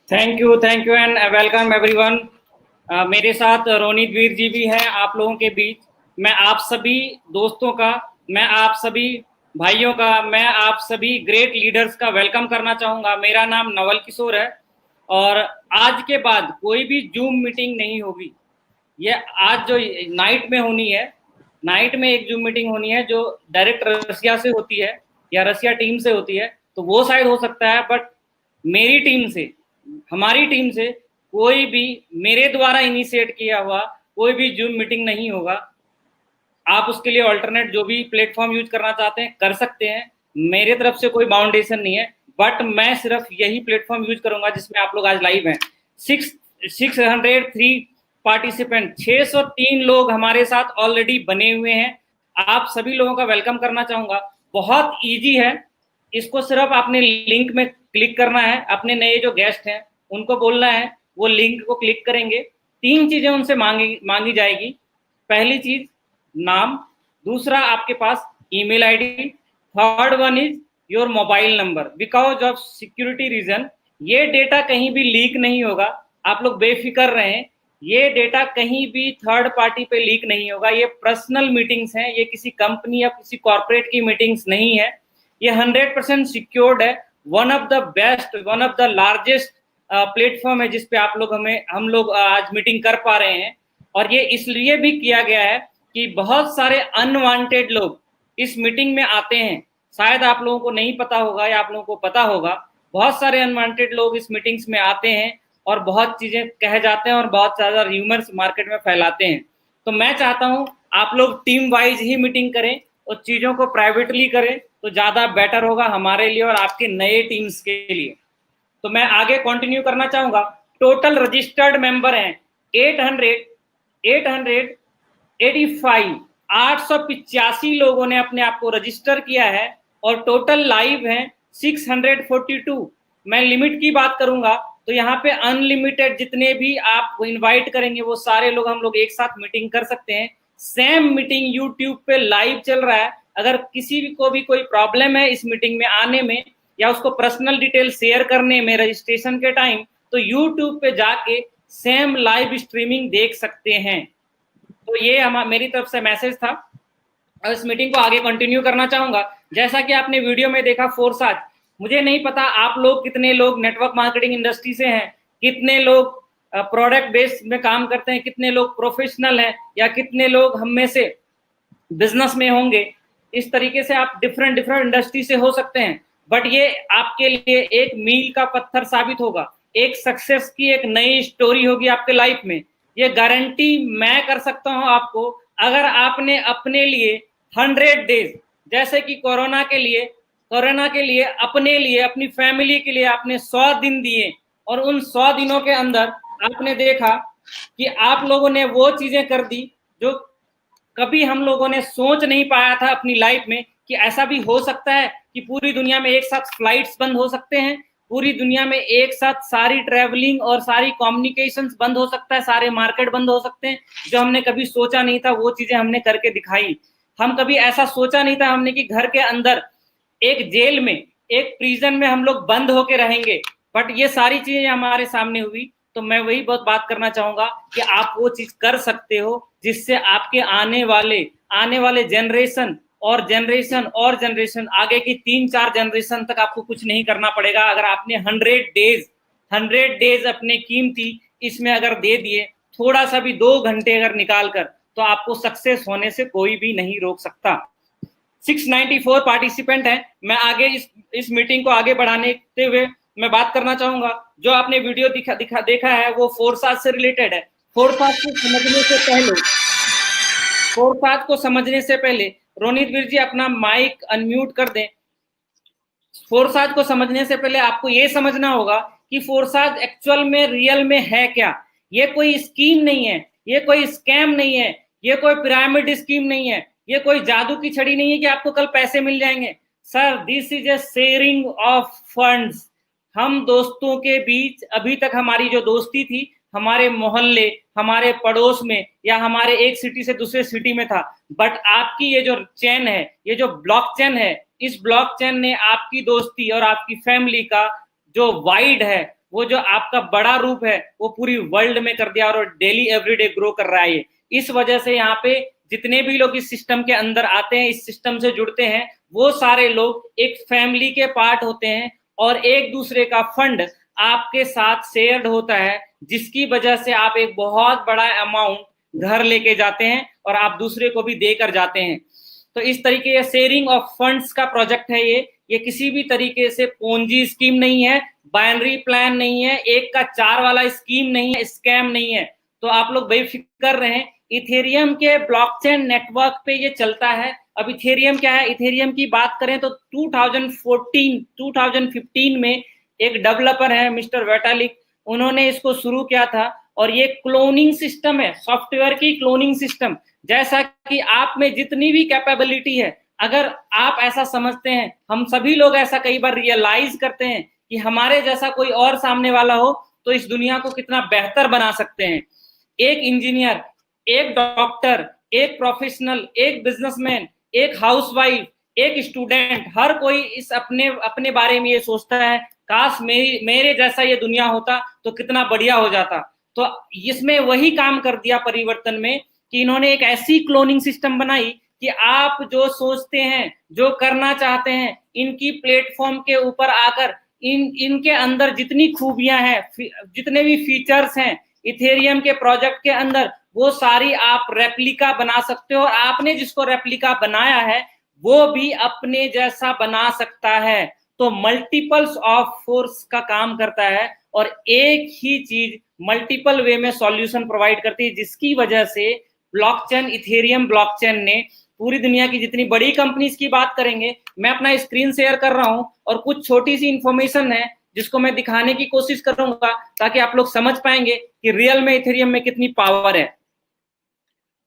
Thank you and welcome everyone. मेरे साथ रोनित वीर जी भी हैं आप लोगों के बीच। मैं आप सभी दोस्तों का, मैं आप सभी भाइयों का, मैं आप सभी ग्रेट लीडर्स का वेलकम करना चाहूँगा। मेरा नाम नवल किशोर है और आज के बाद कोई भी जूम मीटिंग नहीं होगी। ये आज जो नाइट में होनी है, नाइट में एक जूम मीटिंग होनी है जो डायरेक्ट रसिया से होती है या रसिया टीम से होती है, तो वो शायद हो सकता है, बट मेरी टीम से, हमारी टीम से कोई भी मेरे द्वारा इनिशिएट किया हुआ कोई भी जूम मीटिंग नहीं होगा। आप उसके लिए ऑल्टरनेट जो भी प्लेटफॉर्म यूज करना चाहते हैं कर सकते हैं, मेरे तरफ से कोई बाउंडेशन नहीं है, बट मैं सिर्फ यही प्लेटफॉर्म यूज करूंगा जिसमें आप लोग आज लाइव हैं। 603 पार्टिसिपेंट, 603 लोग हमारे साथ ऑलरेडी बने हुए हैं। आप सभी लोगों का वेलकम करना चाहूंगा। बहुत ईजी है, इसको सिर्फ आपने लिंक में क्लिक करना है। अपने नए जो गेस्ट हैं उनको बोलना है, वो लिंक को क्लिक करेंगे। 3 चीजें उनसे मांगी जाएगी। पहली चीज नाम, दूसरा आपके पास email ID, third one is your mobile number. Because of security reason ये डेटा कहीं भी लीक नहीं होगा, आप लोग बेफिक्र रहें। ये डेटा कहीं भी थर्ड पार्टी पे लीक नहीं होगा। ये पर्सनल मीटिंग्स हैं, ये किसी कंपनी या किसी कॉर्पोरेट की मीटिंग्स नहीं है। ये 100% सिक्योर्ड है। One of the best, one of the largest platform है जिसपे हम लोग आज मीटिंग कर पा रहे हैं। और ये इसलिए भी किया गया है कि बहुत सारे अनवांटेड लोग इस मीटिंग में आते हैं। शायद आप लोगों को नहीं पता होगा या आप लोगों को पता होगा, बहुत सारे अनवांटेड लोग इस मीटिंग्स में आते हैं और बहुत चीजें कह जाते हैं और बहुत ज्यादा र्यूमर्स मार्केट में फैलाते हैं। तो मैं चाहता हूं आप लोग टीम वाइज ही मीटिंग करें और चीजों को प्राइवेटली करें तो ज्यादा बेटर होगा हमारे लिए और आपके नए टीम्स के लिए। तो मैं आगे कंटिन्यू करना चाहूंगा। टोटल रजिस्टर्ड मेंबर हैं 885 लोगों ने अपने आप को रजिस्टर किया है और टोटल लाइव हैं 642। मैं लिमिट की बात करूंगा तो यहाँ पे अनलिमिटेड जितने भी आप इनवाइट करेंगे वो सारे लोग हम लोग एक साथ मीटिंग कर सकते हैं। सेम मीटिंग यूट्यूब पे लाइव चल रहा है। अगर किसी को भी कोई प्रॉब्लम है इस मीटिंग में आने में या उसको पर्सनल डिटेल शेयर करने में रजिस्ट्रेशन के टाइम, तो यूट्यूब पे जाके सेम लाइव स्ट्रीमिंग देख सकते हैं। तो ये मेरी तरफ से मैसेज था और इस मीटिंग को आगे कंटिन्यू करना चाहूंगा। जैसा कि आपने वीडियो में देखा फोरसाज, मुझे नहीं पता आप लोग कितने लोग नेटवर्क मार्केटिंग इंडस्ट्री से हैं, कितने लोग प्रोडक्ट बेस्ड में काम करते हैं, कितने लोग प्रोफेशनल हैं या कितने लोग हम में से बिजनेस में होंगे। इस तरीके से आप डिफरेंट इंडस्ट्री से हो सकते हैं, बट ये आपके लिए एक मील का पत्थर साबित होगा, एक सक्सेस की एक नई स्टोरी होगी आपके लाइफ में। ये गारंटी मैं कर सकता हूं आपको। अगर आपने अपने लिए 100 डेज, जैसे कि कोरोना के लिए अपने लिए, अपनी फैमिली के लिए आपने 100 दिन दिए और उन 100 दिनों के अंदर आपने देखा कि आप लोगों ने वो चीजें कर दी जो कभी हम लोगों ने सोच नहीं पाया था अपनी लाइफ में, कि ऐसा भी हो सकता है कि पूरी दुनिया में एक साथ फ्लाइट्स बंद हो सकते हैं, पूरी दुनिया में एक साथ सारी ट्रैवलिंग और सारी कम्युनिकेशंस बंद हो सकता है, सारे मार्केट बंद हो सकते हैं। जो हमने कभी सोचा नहीं था वो चीजें हमने करके दिखाई। हम कभी ऐसा सोचा नहीं था हमने कि घर के अंदर एक जेल में, एक प्रिजन में हम लोग बंद होके रहेंगे, बट ये सारी चीजें हमारे सामने हुई। तो मैं वही बहुत बात करना चाहूंगा कि आप वो चीज कर सकते हो जिससे आपके आने वाले जनरेशन और जनरेशन आगे की 3-4 जनरेशन तक आपको कुछ नहीं करना पड़ेगा। अगर आपने 100 डेज अपने कीमती इसमें अगर दे दिए, थोड़ा सा भी 2 घंटे अगर निकाल कर, तो आपको सक्सेस होने से कोई भी नहीं रोक सकता। 694 पार्टिसिपेंट हैं। मैं आगे इस मीटिंग को आगे बढ़ाने हुए मैं बात करना चाहूंगा। जो आपने वीडियो देखा है वो फोरसाज से रिलेटेड है। फोरसाज को समझने से पहले रोनित वीर जी अपना माइक अनम्यूट कर दें। फोरसाज को समझने से पहले आपको ये समझना होगा कि फोरसाज एक्चुअल में रियल में है क्या। ये कोई स्कीम नहीं है, ये कोई स्कैम नहीं है, ये कोई पिरामिड स्कीम नहीं है, ये कोई जादू की छड़ी नहीं है कि आपको कल पैसे मिल जाएंगे। Sir, this is a sharing of funds. हम दोस्तों के बीच अभी तक हमारी जो दोस्ती थी, हमारे मोहल्ले, हमारे पड़ोस में या हमारे एक सिटी से दूसरे सिटी में था, बट आपकी ये जो चेन है, ये जो ब्लॉकचेन है, इस ब्लॉकचेन ने आपकी दोस्ती और आपकी फैमिली का जो वाइड है वो जो आपका बड़ा रूप है वो पूरी वर्ल्ड में कर दिया और डेली एवरीडे ग्रो कर रहा है ये। इस वजह से यहाँ पे जितने भी लोग इस सिस्टम के अंदर आते हैं, इस सिस्टम से जुड़ते हैं, वो सारे लोग एक फैमिली के पार्ट होते हैं और एक दूसरे का फंड आपके साथ शेयर्ड होता है, जिसकी वजह से आप एक बहुत बड़ा अमाउंट घर लेके जाते हैं और आप दूसरे को भी देकर जाते हैं। तो इस तरीके ये शेयरिंग ऑफ फंड्स का प्रोजेक्ट है ये किसी भी तरीके से पोंजी स्कीम नहीं है, बाइनरी प्लान नहीं है, एक का चार वाला स्कीम नहीं है, स्कैम नहीं है। तो आप लोग बेफिक्र रहें, इथेरियम के ब्लॉकचेन नेटवर्क पे ये चलता है। अब इथेरियम क्या है, इथेरियम की बात करें तो 2015 में एक डेवलपर है मिस्टर वेटालिक, उन्होंने इसको शुरू किया था और ये क्लोनिंग सिस्टम है, सॉफ्टवेयर की क्लोनिंग सिस्टम। जैसा कि आप में जितनी भी कैपेबिलिटी है, अगर आप ऐसा समझते हैं, हम सभी लोग ऐसा कई बार रियलाइज करते हैं कि हमारे जैसा कोई और सामने वाला हो तो इस दुनिया को कितना बेहतर बना सकते हैं। एक इंजीनियर, एक डॉक्टर, एक प्रोफेशनल, एक बिजनेसमैन, एक हाउसवाइफ, एक स्टूडेंट, हर कोई इस अपने बारे में ये सोचता है, काश मेरे जैसा ये दुनिया होता तो कितना बढ़िया हो जाता। तो इसमें वही काम कर दिया परिवर्तन में कि इन्होंने एक ऐसी क्लोनिंग सिस्टम बनाई कि आप जो सोचते हैं, जो करना चाहते हैं, इनकी प्लेटफॉर्म के ऊपर आकर इनके अंदर जितनी खूबियां हैं, जितने भी फीचर्स हैं इथेरियम के प्रोजेक्ट के अंदर, वो सारी आप रेप्लिका बना सकते हो और आपने जिसको रेप्लिका बनाया है वो भी अपने जैसा बना सकता है। तो मल्टीपल्स ऑफ फोर्स का काम करता है और एक ही चीज मल्टीपल वे में सॉल्यूशन प्रोवाइड करती है, जिसकी वजह से ब्लॉकचेन, इथेरियम ब्लॉकचेन ने पूरी दुनिया की जितनी बड़ी कंपनीज की बात करेंगे, मैं अपना स्क्रीन शेयर कर रहा हूं और कुछ छोटी सी इंफॉर्मेशन है जिसको मैं दिखाने की कोशिश करूंगा ताकि आप लोग समझ पाएंगे कि रियल में इथेरियम में कितनी पावर है।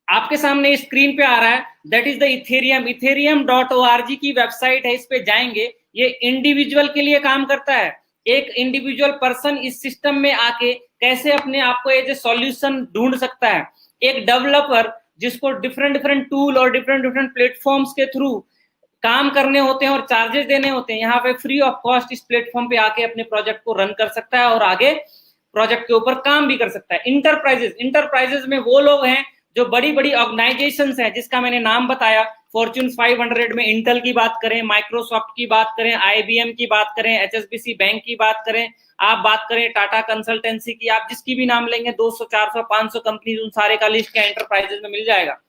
आपके सामने स्क्रीन पे आ रहा है, that is the Ethereum, ethereum.org की वेबसाइट है, इस पे जाएंगे। ये इंडिविजुअल के लिए काम करता है, एक इंडिविजुअल पर्सन इस सिस्टम में आके कैसे अपने आप को एज ए सॉल्यूशन ढूंढ सकता है। एक डेवलपर जिसको डिफरेंट टूल और डिफरेंट प्लेटफॉर्म्स के थ्रू काम करने होते हैं और चार्जेस देने होते हैं, यहाँ पे फ्री ऑफ कॉस्ट इस प्लेटफॉर्म पे आके अपने प्रोजेक्ट को रन कर सकता है और आगे प्रोजेक्ट के ऊपर काम भी कर सकता है। इंटरप्राइजेस में वो लोग हैं जो बड़ी बड़ी ऑर्गेनाइजेशंस हैं, जिसका मैंने नाम बताया, फॉर्च्यून 500 में इंटेल की बात करें, माइक्रोसॉफ्ट की बात करें, IBM की बात करें, HSBC बैंक की बात करें, आप बात करें टाटा कंसल्टेंसी की, आप जिसकी भी नाम लेंगे 200, 400, 500 कंपनी, उन सारे का लिस्ट क्या एंटरप्राइजेस में मिल जाएगा।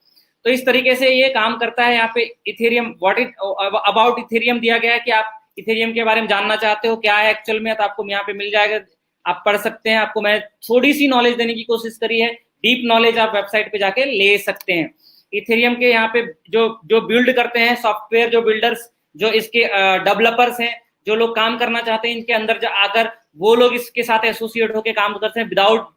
तो इस तरीके से ये काम करता है। यहाँ पे Ethereum, what it about Ethereum दिया गया है कि आप इथेरियम के बारे में जानना चाहते हो क्या है एक्चुअल में, तो आपको यहाँ पे मिल जाएगा, आप पढ़ सकते हैं। आपको मैं थोड़ी सी नॉलेज देने की कोशिश करी है, डीप नॉलेज आप वेबसाइट पे जाके ले सकते हैं। इथेरियम के यहाँ पे जो बिल्ड करते हैं सॉफ्टवेयर, जो बिल्डर्स, जो इसके डेवलपर्स हैं, जो लोग काम करना चाहते हैं इनके अंदर आकर, वो लोग इसके साथ एसोसिएट होकर काम करते हैं विदाउट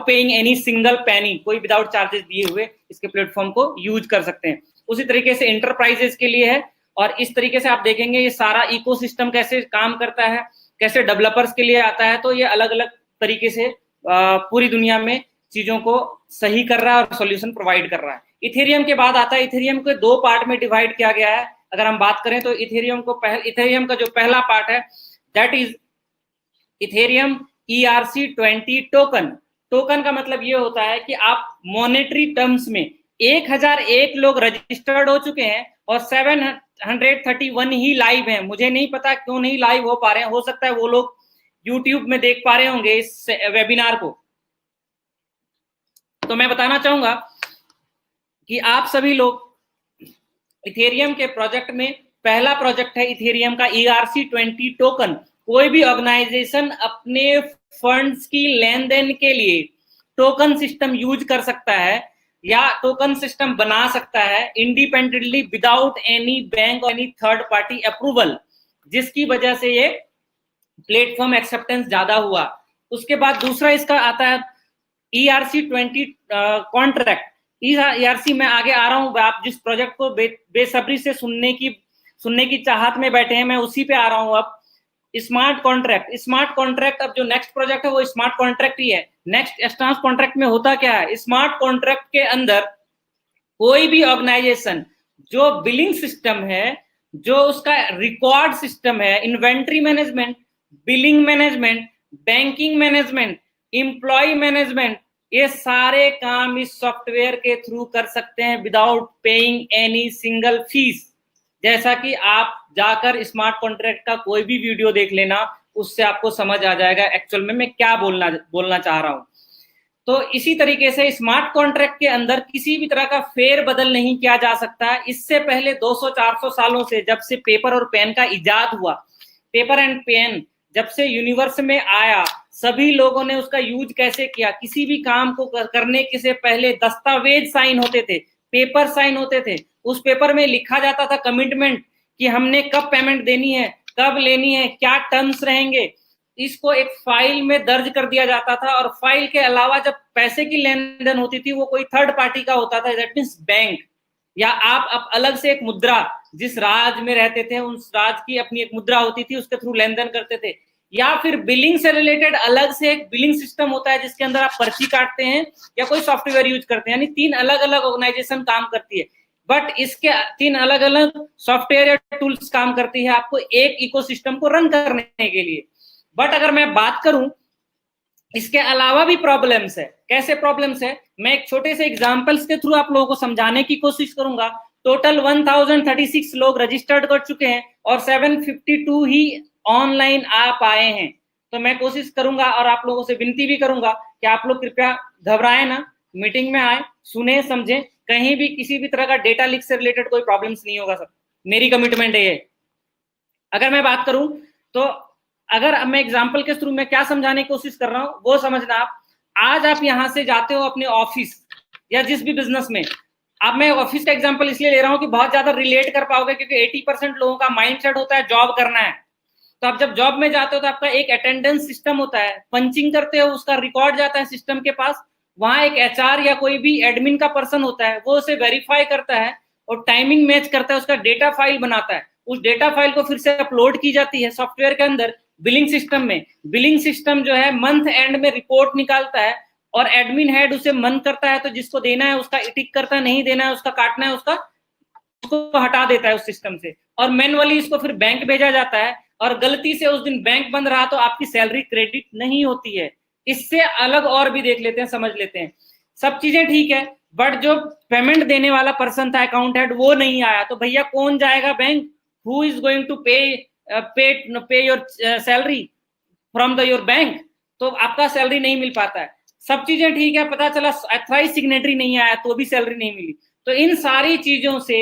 पेइंग एनी सिंगल पैनी, कोई विदाउट चार्जेस दिए हुए इसके प्लेटफॉर्म को यूज कर सकते हैं। उसी तरीके से इंटरप्राइजेस के लिए है और इस तरीके से आप देखेंगे ये सारा इकोसिस्टम कैसे काम करता है, कैसे डेवलपर्स के लिए आता है। तो ये अलग अलग तरीके से पूरी दुनिया में चीजों को सही कर रहा है और सॉल्यूशन प्रोवाइड कर रहा है। इथेरियम के बाद आता है, इथेरियम को दो पार्ट में डिवाइड किया गया है। अगर हम बात करें तो इथेरियम का जो पहला पार्ट है that is Ethereum ERC20 token. Token का मतलब ये होता है कि आप मॉनेटरी टर्म्स में 1001 लोग रजिस्टर्ड हो चुके हैं और 731 ही लाइव हैं। मुझे नहीं पता क्यों नहीं लाइव हो पा रहे हैं, हो सकता है वो लोग YouTube में देख पा रहे होंगे इस वेबिनार को। तो मैं बताना चाहूंगा कि आप सभी लोग इथेरियम के प्रोजेक्ट में, पहला प्रोजेक्ट है इथेरियम का ERC20 टोकन। कोई भी ऑर्गेनाइजेशन अपने फंड्स की लेन देन के लिए टोकन सिस्टम यूज कर सकता है या टोकन सिस्टम बना सकता है इंडिपेंडेंटली विदाउट एनी बैंक और एनी थर्ड पार्टी अप्रूवल, जिसकी वजह से ये प्लेटफॉर्म एक्सेप्टेंस ज्यादा हुआ। उसके बाद दूसरा इसका आता है ERC20 कॉन्ट्रैक्ट। ERC में आगे आ रहा हूं, आप जिस प्रोजेक्ट को बेसब्री से सुनने की चाहत में बैठे हैं, मैं उसी पे आ रहा हूं। अब स्मार्ट कॉन्ट्रैक्ट अब जो नेक्स्ट प्रोजेक्ट है वो स्मार्ट कॉन्ट्रैक्ट ही है। नेक्स्ट स्मार्ट कॉन्ट्रैक्ट में होता क्या है, स्मार्ट कॉन्ट्रैक्ट के अंदर कोई भी ऑर्गेनाइजेशन जो बिलिंग सिस्टम है, जो उसका रिकॉर्ड सिस्टम है, inventory management, billing management, banking management, employ management, ये सारे काम इस सॉफ्टवेयर के थ्रू कर सकते हैं without paying any single fees. जैसा कि आप जाकर स्मार्ट कॉन्ट्रैक्ट का कोई भी वीडियो देख लेना, उससे आपको समझ आ जाएगा एक्चुअल में मैं क्या बोलना चाह रहा हूं। तो इसी तरीके से स्मार्ट कॉन्ट्रैक्ट के अंदर किसी भी तरह का फेर बदल नहीं किया जा सकता। इससे पहले 200-400 सालों से, जब से पेपर और पेन का इजाद हुआ, पेपर एंड पेन जब से यूनिवर्स में आया, सभी लोगों ने उसका यूज कैसे किया। किसी भी काम को करने के से पहले दस्तावेज साइन होते थे, पेपर साइन होते थे। उस पेपर में लिखा जाता था कमिटमेंट कि हमने कब पेमेंट देनी है, कब लेनी है, क्या टर्म्स रहेंगे। इसको एक फाइल में दर्ज कर दिया जाता था। और फाइल के अलावा जब पैसे की लेन देन होती थी, वो कोई थर्ड पार्टी का होता था, दैट मीन्स बैंक, या आप अलग से एक मुद्रा, जिस राज्य में रहते थे उस राज्य की अपनी एक मुद्रा होती थी, उसके थ्रू लेन देन करते थे। या फिर बिलिंग से रिलेटेड अलग से एक बिलिंग सिस्टम होता है, जिसके अंदर आप पर्ची काटते हैं या कोई सॉफ्टवेयर यूज करते हैं। यानी 3 अलग अलग ऑर्गेनाइजेशन काम करती है, बट इसके 3 अलग अलग सॉफ्टवेयर या टूल्स काम करती है आपको एक इकोसिस्टम को रन करने के लिए। बट अगर मैं बात करूं, इसके अलावा भी प्रॉब्लम्स है। कैसे प्रॉब्लम्स है, मैं एक छोटे से एग्जांपल्स के थ्रू आप लोगों को समझाने की कोशिश करूंगा। टोटल 1036 लोग रजिस्टर्ड कर चुके हैं और 752 ही ऑनलाइन आ पाए हैं। तो मैं कोशिश करूंगा और आप लोगों से विनती भी करूंगा कि आप लोग कृपया घबराएं ना, मीटिंग में आए, सुने, समझें। कहीं भी किसी भी तरह का डेटा लीक से रिलेटेड कोई प्रॉब्लम्स नहीं होगा सर, मेरी कमिटमेंट है ये। अगर मैं बात करूं तो अगर अब मैं एग्जाम्पल के थ्रू मैं क्या समझाने की कोशिश कर रहा हूं वो समझना आप। आज आप यहां से जाते हो अपने ऑफिस या जिस भी बिजनेस में, अब मैं ऑफिस का एग्जाम्पल इसलिए ले रहा हूं कि बहुत ज्यादा रिलेट कर पाओगे, क्योंकि 80% लोगों का माइंडसेट होता है जॉब करना है। तो आप जब जॉब में जाते हो तो आपका एक अटेंडेंस सिस्टम होता है, पंचिंग करते हो, उसका रिकॉर्ड जाता है सिस्टम के पास। वहां एक एचआर या कोई भी एडमिन का पर्सन होता है, वो उसे वेरीफाई करता है और टाइमिंग मैच करता है, उसका डेटा फाइल बनाता है। उस डेटा फाइल को फिर से अपलोड की जाती है सॉफ्टवेयर के अंदर बिलिंग सिस्टम में। बिलिंग सिस्टम जो है मंथ एंड में रिपोर्ट निकालता है और एडमिन हेड उसे मन करता है तो जिसको देना है उसका टिक करता है, नहीं देना है उसका काटना है, उसको हटा देता है उस सिस्टम से। और मैनुअली इसको फिर बैंक भेजा जाता है, और गलती से उस दिन बैंक बंद रहा तो आपकी सैलरी क्रेडिट नहीं होती है। इससे अलग और भी देख लेते हैं, समझ लेते हैं। सब चीजें ठीक है, बट जो पेमेंट देने वाला पर्सन था, अकाउंट हेड, वो नहीं आया, तो भैया कौन जाएगा bank? Who is going to pay your salary from the your bank? तो आपका सैलरी नहीं मिल पाता है। सब चीजें ठीक है, पता चला अथराइज सिग्नेटरी नहीं आया तो भी सैलरी नहीं मिली। तो इन सारी चीजों से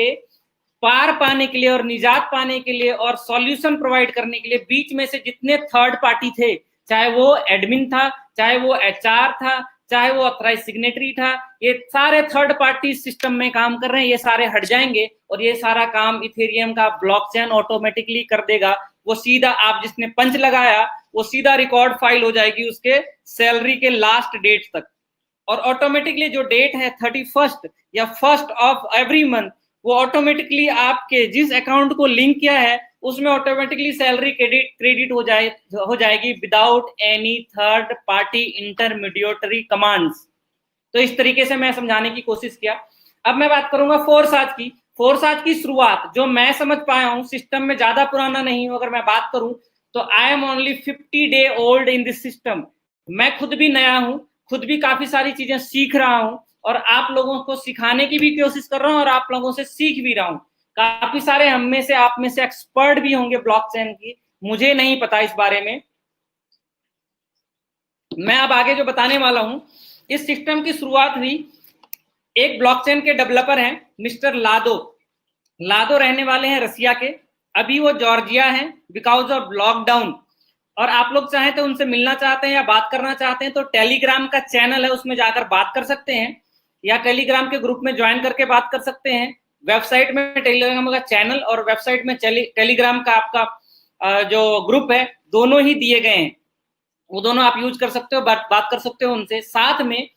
पार पाने के लिए और निजात पाने के लिए और सॉल्यूशन प्रोवाइड करने के लिए बीच में से जितने थर्ड पार्टी थे, चाहे वो एडमिन था, चाहे वो एचआर था, चाहे वो ऑथराइज सिग्नेटरी था, ये सारे थर्ड पार्टी सिस्टम में काम कर रहे हैं, ये सारे हट जाएंगे और ये सारा काम इथेरियम का ब्लॉकचेन ऑटोमेटिकली कर देगा। वो सीधा आप जिसने पंच लगाया वो सीधा रिकॉर्ड फाइल हो जाएगी उसके सैलरी के लास्ट डेट तक। और ऑटोमेटिकली जो डेट है 31 या 1 ऑफ एवरी मंथ, वो ऑटोमेटिकली आपके जिस अकाउंट को लिंक किया है उसमें ऑटोमेटिकली सैलरी क्रेडिट हो जाएगी without any third party intermediary commands. तो इस तरीके से मैं समझाने की कोशिश किया। अब मैं बात करूंगा फोरसाज की। फोरसाज की शुरुआत जो मैं समझ पाया हूं, सिस्टम में ज्यादा पुराना नहीं हूं, अगर मैं बात करूं तो I am only 50 day old in this system. मैं खुद भी नया हूं, खुद भी काफी सारी चीजें सीख रहा हूं और आप लोगों को सिखाने की भी कोशिश कर रहा हूं और आप लोगों से सीख भी रहा हूं। काफी सारे हम में से, आप में से एक्सपर्ट भी होंगे ब्लॉकचेन की, मुझे नहीं पता इस बारे में। मैं अब आगे जो बताने वाला हूं, इस सिस्टम की शुरुआत हुई, एक ब्लॉकचेन के डेवलपर हैं मिस्टर लादो। लादो रहने वाले हैं रसिया के, अभी वो जॉर्जिया हैं बिकॉज ऑफ लॉकडाउन। और आप लोग चाहें तो उनसे मिलना चाहते हैं या बात करना चाहते हैं तो टेलीग्राम का चैनल है, उसमें जाकर बात कर सकते हैं, या टेलीग्राम के ग्रुप में ज्वाइन करके बात कर सकते हैं। वेबसाइट में टेलीग्राम का चैनल और वेबसाइट में टेलीग्राम का आपका जो ग्रुप है, दोनों ही दिए गए हैं, वो दोनों आप यूज कर सकते हो, बात कर सकते हो उनसे। साथ में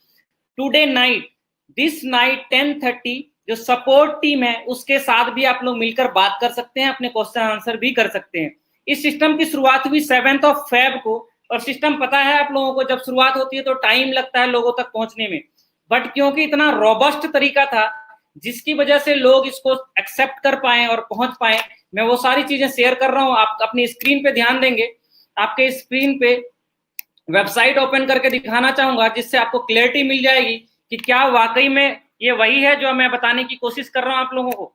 टुडे नाइट, दिस नाइट 10:30 जो सपोर्ट टीम है उसके साथ भी आप लोग मिलकर बात कर सकते हैं, अपने क्वेश्चन आंसर भी कर सकते हैं। इस सिस्टम की शुरुआत हुई 7 फेब को, और सिस्टम पता है आप लोगों को, जब शुरुआत होती है तो टाइम लगता है लोगों तक पहुंचने में, बट क्योंकि इतना रोबस्ट तरीका था जिसकी वजह से लोग इसको एक्सेप्ट कर पाए और पहुंच पाए, मैं वो सारी चीजें शेयर कर रहा हूं। आप अपनी स्क्रीन पे ध्यान देंगे आपके स्क्रीन पे वेबसाइट ओपन करके दिखाना चाहूंगा, जिससे आपको क्लैरिटी मिल जाएगी कि क्या वाकई में ये वही है जो मैं बताने की कोशिश कर रहा हूं आप लोगों को।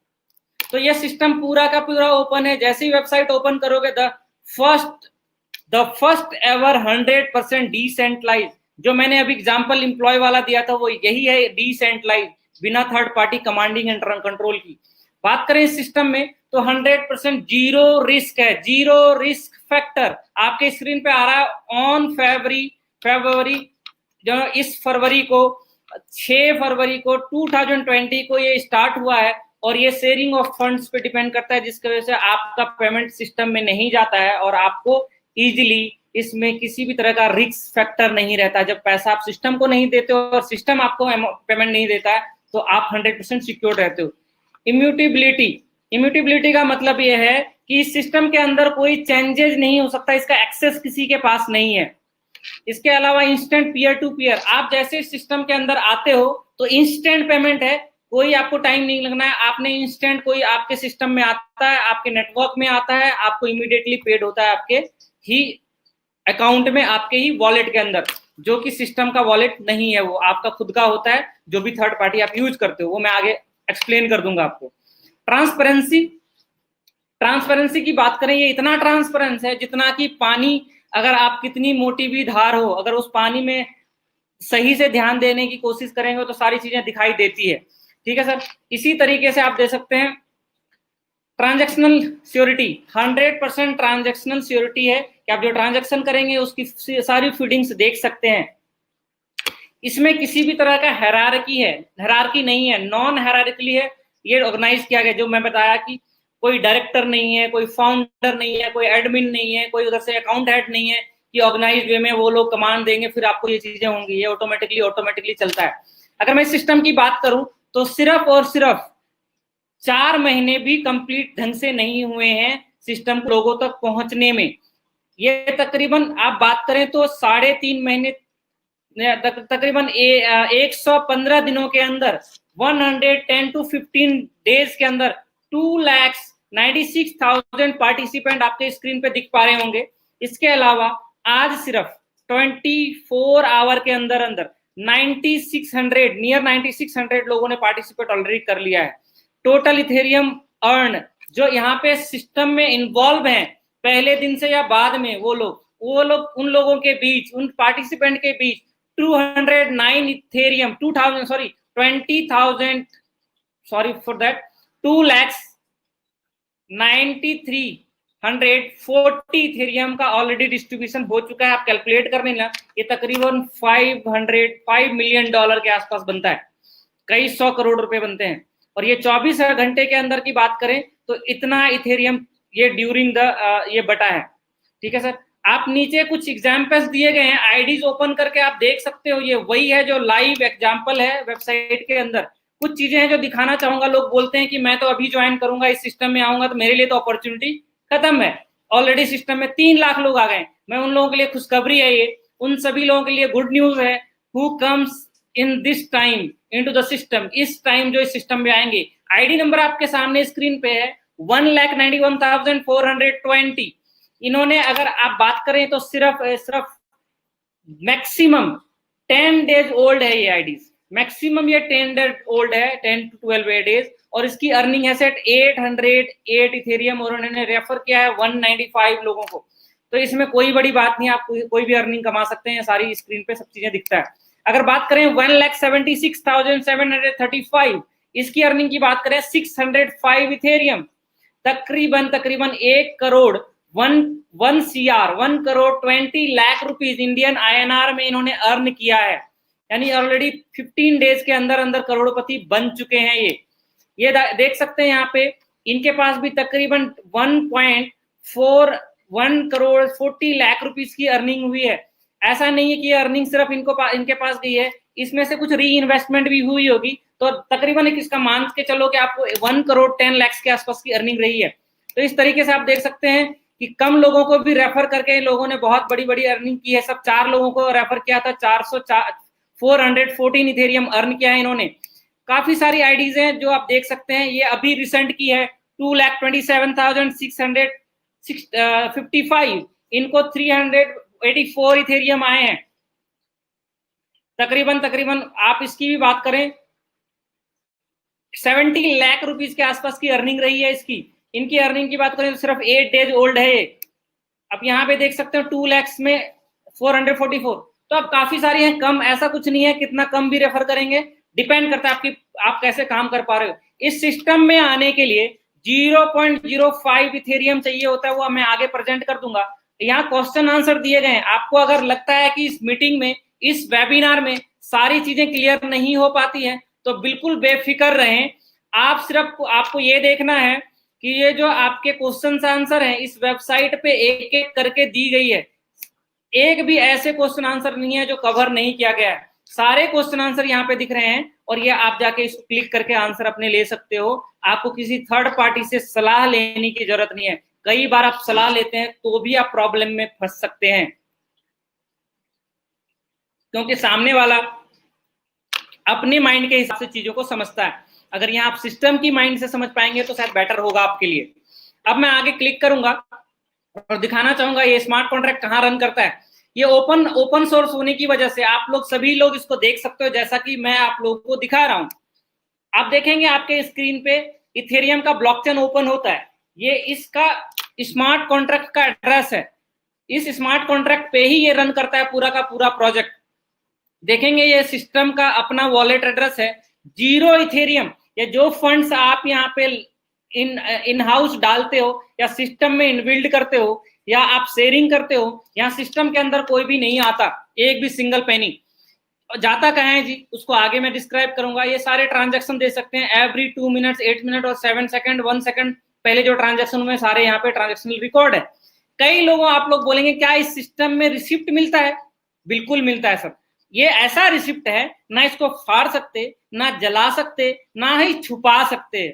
तो ये सिस्टम पूरा का पूरा ओपन है। जैसे ही वेबसाइट ओपन करोगे, द फर्स्ट एवर 100% डिसेंट्रलाइज, जो मैंने अभी एग्जांपल एम्प्लॉय वाला दिया था वो यही है, डिसेंट्रलाइज, बिना third party commanding and control की। बात करें इस सिस्टम में तो 100% जीरो रिस्क है, जीरो रिस्क फैक्टर आपके स्क्रीन पे आ रहा है। ऑन फरवरी जो इस फरवरी को 6 फरवरी को 2020 को ये स्टार्ट हुआ है, और ये शेयरिंग ऑफ फंड्स पे डिपेंड करता है, जिसकी वजह से आपका पेमेंट सिस्टम में नहीं जाता है और आपको इजीली इसमें किसी भी तरह का रिस्क फैक्टर नहीं रहता। जब पैसा आप सिस्टम को नहीं देते हो और सिस्टम आपको पेमेंट नहीं देता है तो आप 100% सिक्योर रहते हो। इम्यूटेबिलिटी का मतलब ये है कि इस सिस्टम के अंदर कोई चेंजेस नहीं हो सकता, इसका एक्सेस किसी के पास नहीं है। इसके अलावा इंस्टेंट पीयर टू पीयर, आप जैसे सिस्टम के अंदर आते हो तो इंस्टेंट पेमेंट है, कोई आपको टाइम नहीं लगना है। आपने इंस्टेंट, कोई आपके सिस्टम में आता है, आपके नेटवर्क में आता है, आपको इमीडिएटली पेड होता है आपके ही अकाउंट में, आपके ही वॉलेट के अंदर, जो कि सिस्टम का वॉलेट नहीं है, वो आपका खुद का होता है, जो भी थर्ड पार्टी आप यूज करते हो वो मैं आगे एक्सप्लेन कर दूंगा आपको। ट्रांसपेरेंसी की बात करें, ये इतना ट्रांसपेरेंस है जितना कि पानी, अगर आप कितनी मोटी भी धार हो, अगर उस पानी में सही से ध्यान देने की कोशिश करेंगे तो सारी चीजें दिखाई देती है। ठीक है सर। इसी तरीके से आप दे सकते हैं ट्रांजैक्शनल श्योरिटी, 100% ट्रांजैक्शनल श्योरिटी है कि आप जो ट्रांजैक्शन करेंगे उसकी सारी फीडिंग्स देख सकते हैं। इसमें किसी भी तरह का हेरारकी नहीं है, नॉन हेरारिकली है ये ऑर्गेनाइज किया गया। जो मैं बताया कि कोई डायरेक्टर नहीं है, कोई फाउंडर नहीं है, कोई एडमिन नहीं है, कोई उधर से अकाउंट हेड नहीं है कि ऑर्गेनाइज वे में वो लोग कमांड देंगे फिर आपको ये चीजें होंगी। ये ऑटोमेटिकली चलता है। अगर मैं सिस्टम की बात करूं तो सिर्फ और सिर्फ 4 महीने भी कंप्लीट ढंग से नहीं हुए हैं सिस्टम लोगों तक पहुंचने में। ये तकरीबन आप बात करें तो 3.5 महीने, तकरीबन 115 दिनों के अंदर, 110 to 15 डेज के अंदर 2,96,000 पार्टिसिपेंट आपके स्क्रीन पे दिख पा रहे होंगे। इसके अलावा आज सिर्फ 24 आवर के अंदर 9600 नियर 9600 लोगों ने पार्टिसिपेट ऑलरेडी कर लिया है। टोटल इथेरियम अर्न जो यहाँ पे सिस्टम में इन्वॉल्व हैं पहले दिन से या बाद में, वो लोग उन लोगों के बीच, उन पार्टिसिपेंट के बीच 209 Ethereum 20,000 sorry for that 2,93,140 Ethereum का ऑलरेडी डिस्ट्रीब्यूशन हो चुका है। आप कैलकुलेट करने ना, ये तकरीबन $5 मिलियन के आसपास बनता है, कई 100 करोड़ रुपए बनते हैं। और ये 24 घंटे के अंदर की बात करें तो इतना इथेरियम ये ड्यूरिंग द ये बटा है। ठीक है सर। आप नीचे कुछ एग्जाम्पल्स दिए गए हैं, आईडीज ओपन करके आप देख सकते हो। ये वही है जो लाइव एग्जाम्पल है वेबसाइट के अंदर। कुछ चीजें हैं जो दिखाना चाहूंगा। लोग बोलते हैं कि मैं तो अभी ज्वाइन करूंगा, इस सिस्टम में आऊंगा तो मेरे लिए तो अपॉर्चुनिटी खत्म है। ऑलरेडी सिस्टम में 3 लाख लोग आ गए। मैं उन लोगों के लिए खुशखबरी है, ये उन सभी लोगों के लिए गुड न्यूज है who comes in this time into the system. इस टाइम जो इस सिस्टम में आएंगे, आईडी नंबर आपके सामने स्क्रीन पे है 1,91,420। इन्होंने, अगर आप बात करें तो सिर्फ मैक्सिमम 10 डेज ओल्ड है ये आईडीज, मैक्सिमम ये 10 डेज ओल्ड है, 10 to 12 डेज। और इसकी अर्निंग है सेट 808 इथेरियम और उन्होंने रेफर किया है 195 लोगों को। तो इसमें कोई बड़ी बात नहीं, आप कोई भी अर्निंग कमा सकते हैं, सारी स्क्रीन पे सब चीजें दिखता है। अगर बात करें 1,76,735, इसकी अर्निंग की बात करें 605 इथेरियम, तकरीबन 1 crore 1 crore 20 lakh rupees Indian INR में इन्होंने अर्न किया है। यानी ऑलरेडी 15 डेज के अंदर करोड़पति बन चुके हैं ये देख सकते हैं यहाँ पे। इनके पास भी तकरीबन 1 करोड़ 40 लाख रुपीस की अर्निंग हुई है। ऐसा नहीं है कि अर्निंग सिर्फ इनके पास गई है, इसमें से कुछ री इन्वेस्टमेंट भी हुई होगी। तो तकरीबन इसका मान के चलो कि आपको 1 करोड़ 10 लाख के आसपास की अर्निंग रही है। तो इस तरीके से आप देख सकते हैं कि कम लोगों को भी रेफर करके लोगों ने बहुत बड़ी अर्निंग की है। सब 4 लोगों को रेफर किया था, 414 इथेरियम अर्न किया है इन्होंने। काफी सारी आईडीज हैं जो आप देख सकते हैं, ये अभी रिसेंट की है 2,27,655। इनको 384 इथेरियम आए हैं तकरीबन। आप इसकी भी बात करें 70 लाख रुपीस के आसपास की अर्निंग रही है इसकी। इनकी अर्निंग की बात करें तो सिर्फ 8 डेज ओल्ड है ये। अब यहाँ पे देख सकते हो 2 लाख में 444, तो अब काफी सारी हैं, कम ऐसा कुछ नहीं है, कितना कम भी रेफर करेंगे, डिपेंड करता है आपकी आप कैसे काम कर पा रहे हो। इस सिस्टम में आने के लिए 0.05 इथेरियम चाहिए होता है, वो मैं आगे प्रेजेंट कर दूंगा। यहाँ क्वेश्चन आंसर दिए गए हैं। आपको अगर लगता है कि इस मीटिंग में, इस वेबिनार में सारी चीजें क्लियर नहीं हो पाती हैं तो बिल्कुल बेफिक्र रहें। आप सिर्फ आपको ये देखना है कि ये जो आपके क्वेश्चन आंसर हैं इस वेबसाइट पे एक एक करके दी गई है। एक भी ऐसे क्वेश्चन आंसर नहीं है जो कवर नहीं किया गया है, सारे क्वेश्चन आंसर यहाँ पे दिख रहे हैं और ये आप जाके इसको क्लिक करके आंसर अपने ले सकते हो। आपको किसी थर्ड पार्टी से सलाह लेने की जरूरत नहीं है। कई बार आप सलाह लेते हैं तो भी आप प्रॉब्लम में फंस सकते हैं, क्योंकि सामने वाला अपने माइंड के हिसाब से चीजों को समझता है। अगर यहाँ आप सिस्टम की माइंड से समझ पाएंगे तो शायद बेटर होगा आपके लिए। अब मैं आगे क्लिक करूंगा और दिखाना चाहूंगा ये स्मार्ट कॉन्ट्रैक्ट कहाँ रन करता है। ये ओपन सोर्स होने की वजह से आप लोग सभी लोग इसको देख सकते हो, जैसा कि मैं आप लोगों को दिखा रहा हूं। आप देखेंगे आपके स्क्रीन पे इथेरियम का ब्लॉकचेन ओपन होता है। ये इसका स्मार्ट कॉन्ट्रैक्ट का एड्रेस है। इस स्मार्ट कॉन्ट्रैक्ट पे ही ये रन करता है पूरा का पूरा प्रोजेक्ट। देखेंगे ये सिस्टम का अपना वॉलेट एड्रेस है 0 इथेरियम। ये जो फंड्स आप यहाँ पे इन हाउस डालते हो या सिस्टम में इनबिल्ड करते हो या आप शेयरिंग करते हो, यहाँ सिस्टम के अंदर कोई भी नहीं आता, एक भी सिंगल पेनी। जाता कहाँ है जी, उसको आगे मैं डिस्क्राइब करूंगा। ये सारे ट्रांजैक्शन दे सकते हैं एवरी 2 मिनट्स, 8 मिनट और 7 सेकंड, 1 सेकंड पहले जो ट्रांजैक्शन हुए सारे यहाँ पे ट्रांजैक्शनल रिकॉर्ड है। कई लोगों आप लोग बोलेंगे क्या इस सिस्टम में रिसिप्ट मिलता है? बिल्कुल मिलता है सर। ये ऐसा रिसिप्ट है ना इसको फाड़ सकते, ना जला सकते, ना ही छुपा सकते।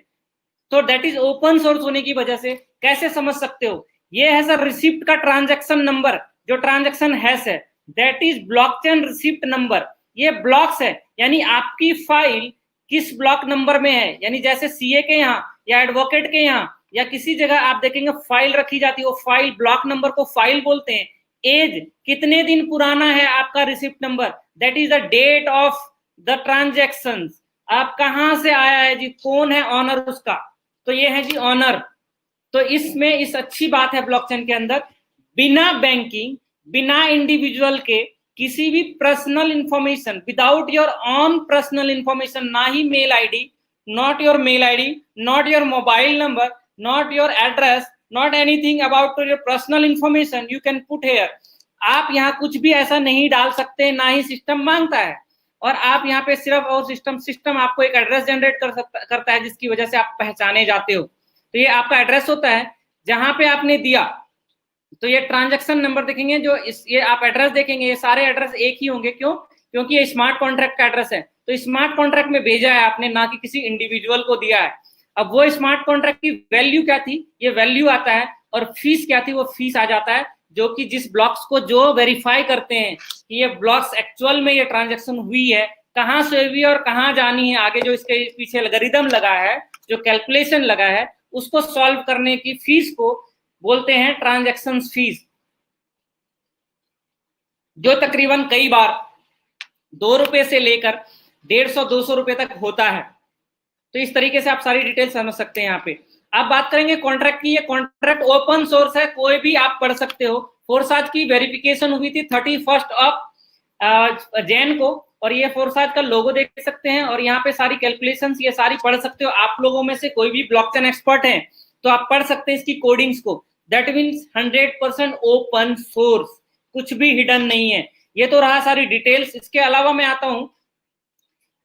तो दैट इज ओपन सोर्स होने की वजह से कैसे समझ सकते हो, ये है सर रिसिप्ट का ट्रांजैक्शन नंबर, जो ट्रांजैक्शन हैश है that is blockchain receipt number. ये ब्लॉक्स है, यानी आपकी फाइल किस ब्लॉक नंबर में है। यानी जैसे सीए के यहाँ या एडवोकेट के यहाँ या किसी जगह आप देखेंगे फाइल रखी जाती है, वो फाइल ब्लॉक नंबर को फाइल बोलते हैं। एज कितने दिन पुराना है आपका receipt number, that is the date of the transaction. आप कहाँ से आया है जी, कौन है ऑनर उसका, तो ये है जी ऑनर। तो इसमें इस अच्छी बात है ब्लॉकचेन के अंदर, बिना बैंकिंग, बिना इंडिविजुअल के किसी भी personal information, without your own personal information, ना ही mail ID, not your mail ID, not your mobile number, not your address, not anything about your personal information you can put here. आप यहाँ कुछ भी ऐसा नहीं डाल सकते, ना ही सिस्टम मांगता है। और आप यहाँ पे सिर्फ और सिस्टम आपको एक एड्रेस जनरेट करता है जिसकी वजह से आप पहचाने जाते हो। तो ये आपका एड्रेस होता है जहां पे आपने दिया। तो ये ट्रांजैक्शन नंबर देखेंगे, जो ये आप एड्रेस देखेंगे, ये सारे एड्रेस एक ही होंगे। क्यों? क्योंकि ये स्मार्ट कॉन्ट्रैक्ट का एड्रेस है। तो स्मार्ट कॉन्ट्रैक्ट में भेजा है आपने, ना कि किसी इंडिविजुअल को दिया है। अब वो स्मार्ट कॉन्ट्रैक्ट की वैल्यू क्या थी, ये वैल्यू आता है, और फीस क्या थी, वो फीस आ जाता है, जो कि जिस ब्लॉक्स को जो वेरीफाई करते हैं कि ये ब्लॉक्स एक्चुअल में ये ट्रांजैक्शन हुई है, कहाँ से हुई और कहाँ जानी है, आगे जो इसके पीछे एल्गोरिथम लगा है, जो कैलकुलेशन लगा है, उसको सॉल्व करने की फीस को बोलते हैं ट्रांजैक्शन फीस, जो तकरीबन कई बार 2 रुपए से लेकर 150-200 रुपए तक होता है। तो इस तरीके से आप सारी डिटेल समझ सकते हैं यहाँ पे। अब बात करेंगे कॉन्ट्रैक्ट की। ये कॉन्ट्रैक्ट ओपन सोर्स है, कोई भी आप पढ़ सकते हो। फोरसाज की वेरिफिकेशन हुई थी 31 जैन को, और ये फोरसाज का लोगो देख सकते हैं, और यहाँ पे सारी कैलकुलेशंस ये सारी पढ़ सकते हो। आप लोगों में से कोई भी ब्लॉकचेन एक्सपर्ट है तो आप पढ़ सकते हैं इसकी कोडिंग्स को। दैट मीन्स 100% ओपन सोर्स, कुछ भी हिडन नहीं है। ये तो रहा सारी डिटेल्स। इसके अलावा मैं आता हूं,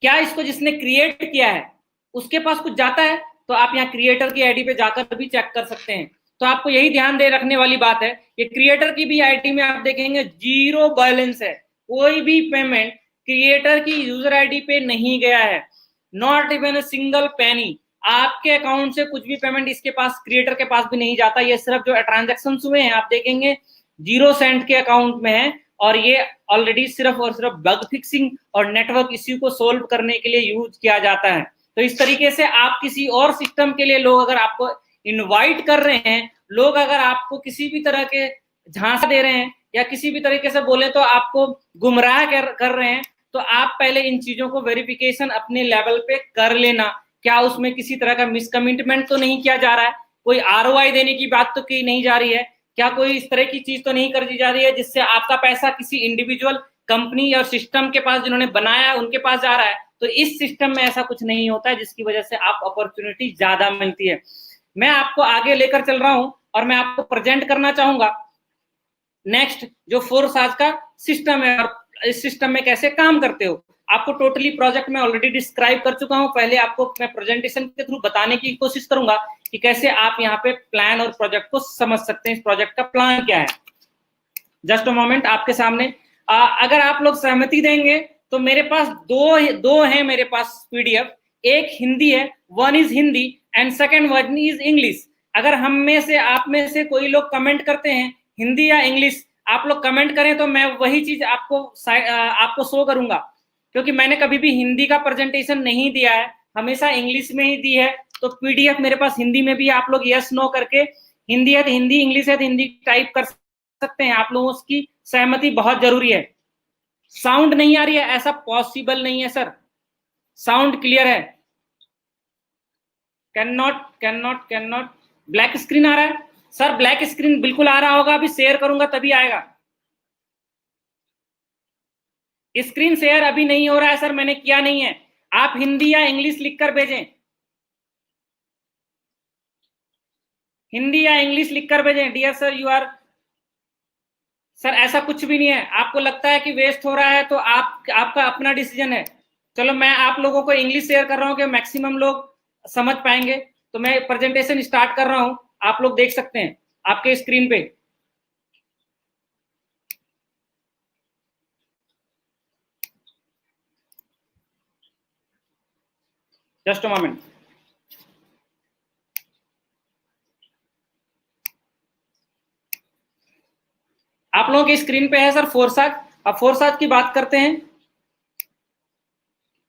क्या इसको जिसने क्रिएट किया है उसके पास कुछ जाता है, तो आप यहाँ क्रिएटर की आईडी पे जाकर भी चेक कर सकते हैं। तो आपको यही ध्यान दे रखने वाली बात है, ये क्रिएटर की भी आईडी में आप देखेंगे 0 बैलेंस है, कोई भी पेमेंट क्रिएटर की यूजर आईडी पे नहीं गया है, not even a single penny. आपके अकाउंट से कुछ भी पेमेंट इसके पास, क्रिएटर के पास भी नहीं जाता। ये सिर्फ जो ट्रांजैक्शन हुए हैं आप देखेंगे 0 सेंट के अकाउंट में है, और ये ऑलरेडी सिर्फ और सिर्फ बग फिक्सिंग और नेटवर्क इश्यू को सोल्व करने के लिए यूज किया जाता है। तो इस तरीके से आप किसी और सिस्टम के लिए, लोग अगर आपको इनवाइट कर रहे हैं, लोग अगर आपको किसी भी तरह के झांसा दे रहे हैं या किसी भी तरीके से बोले तो आपको गुमराह कर रहे हैं, तो आप पहले इन चीजों को वेरिफिकेशन अपने लेवल पे कर लेना। क्या उसमें किसी तरह का मिसकमिटमेंट तो नहीं किया जा रहा है, कोई आरओआई देने की बात तो की नहीं जा रही है, क्या कोई इस तरह की चीज तो नहीं कर दी जा रही है जिससे आपका पैसा किसी इंडिविजुअल कंपनी और सिस्टम के पास जिन्होंने बनाया है उनके पास जा रहा है। तो इस सिस्टम में ऐसा कुछ नहीं होता है जिसकी वजह से आप अपॉर्चुनिटी ज्यादा मिलती है। मैं आपको आगे लेकर चल रहा हूं और मैं आपको प्रेजेंट करना चाहूंगा नेक्स्ट जो फोर्स आज का सिस्टम है और इस सिस्टम में कैसे काम करते हो। आपको टोटली प्रोजेक्ट में ऑलरेडी डिस्क्राइब कर चुका हूं, पहले आपको मैं प्रेजेंटेशन के थ्रू बताने की कोशिश करूंगा कि कैसे आप यहाँ पे प्लान और प्रोजेक्ट को समझ सकते हैं, इस प्रोजेक्ट का प्लान क्या है। जस्ट अ मोमेंट, आपके सामने अगर आप लोग सहमति देंगे तो मेरे पास दो है मेरे पास पीडीएफ, एक हिंदी है, one is Hindi and second one is English. अगर हम में से आप में से कोई लोग कमेंट करते हैं हिंदी या इंग्लिश, आप लोग कमेंट करें तो मैं वही चीज आपको शो करूंगा, क्योंकि मैंने कभी भी हिंदी का प्रेजेंटेशन नहीं दिया है, हमेशा इंग्लिश में ही दी है। तो पीडीएफ मेरे पास हिंदी में भी, आप लोग यस नो करके हिंदी है तो हिंदी, इंग्लिश है तो हिंदी टाइप कर सकते हैं। आप लोगों की सहमति बहुत जरूरी है। साउंड नहीं आ रही है, ऐसा पॉसिबल नहीं है सर, साउंड क्लियर है। कैन नॉट ब्लैक स्क्रीन आ रहा है सर, ब्लैक स्क्रीन बिल्कुल आ रहा होगा, अभी शेयर करूंगा तभी आएगा। स्क्रीन शेयर अभी नहीं हो रहा है सर, मैंने किया नहीं है। आप हिंदी या इंग्लिश लिखकर भेजें, हिंदी या इंग्लिश लिखकर भेजें। Dear sir you are, sir ऐसा कुछ भी नहीं है, आपको लगता है कि वेस्ट हो रहा है तो आपका अपना डिसीजन है। चलो मैं आप लोगों को इंग्लिश शेयर कर रहा हूं कि मैक्सिमम लोग समझ पाएंगे, तो मैं प्रेजेंटेशन स्टार्ट कर रहा हूं, आप लोग देख सकते हैं आपके स्क्रीन पे। जस्ट अ मोमेंट, आप लोगों की स्क्रीन पे है सर फोरसात। अब फोरसात की बात करते हैं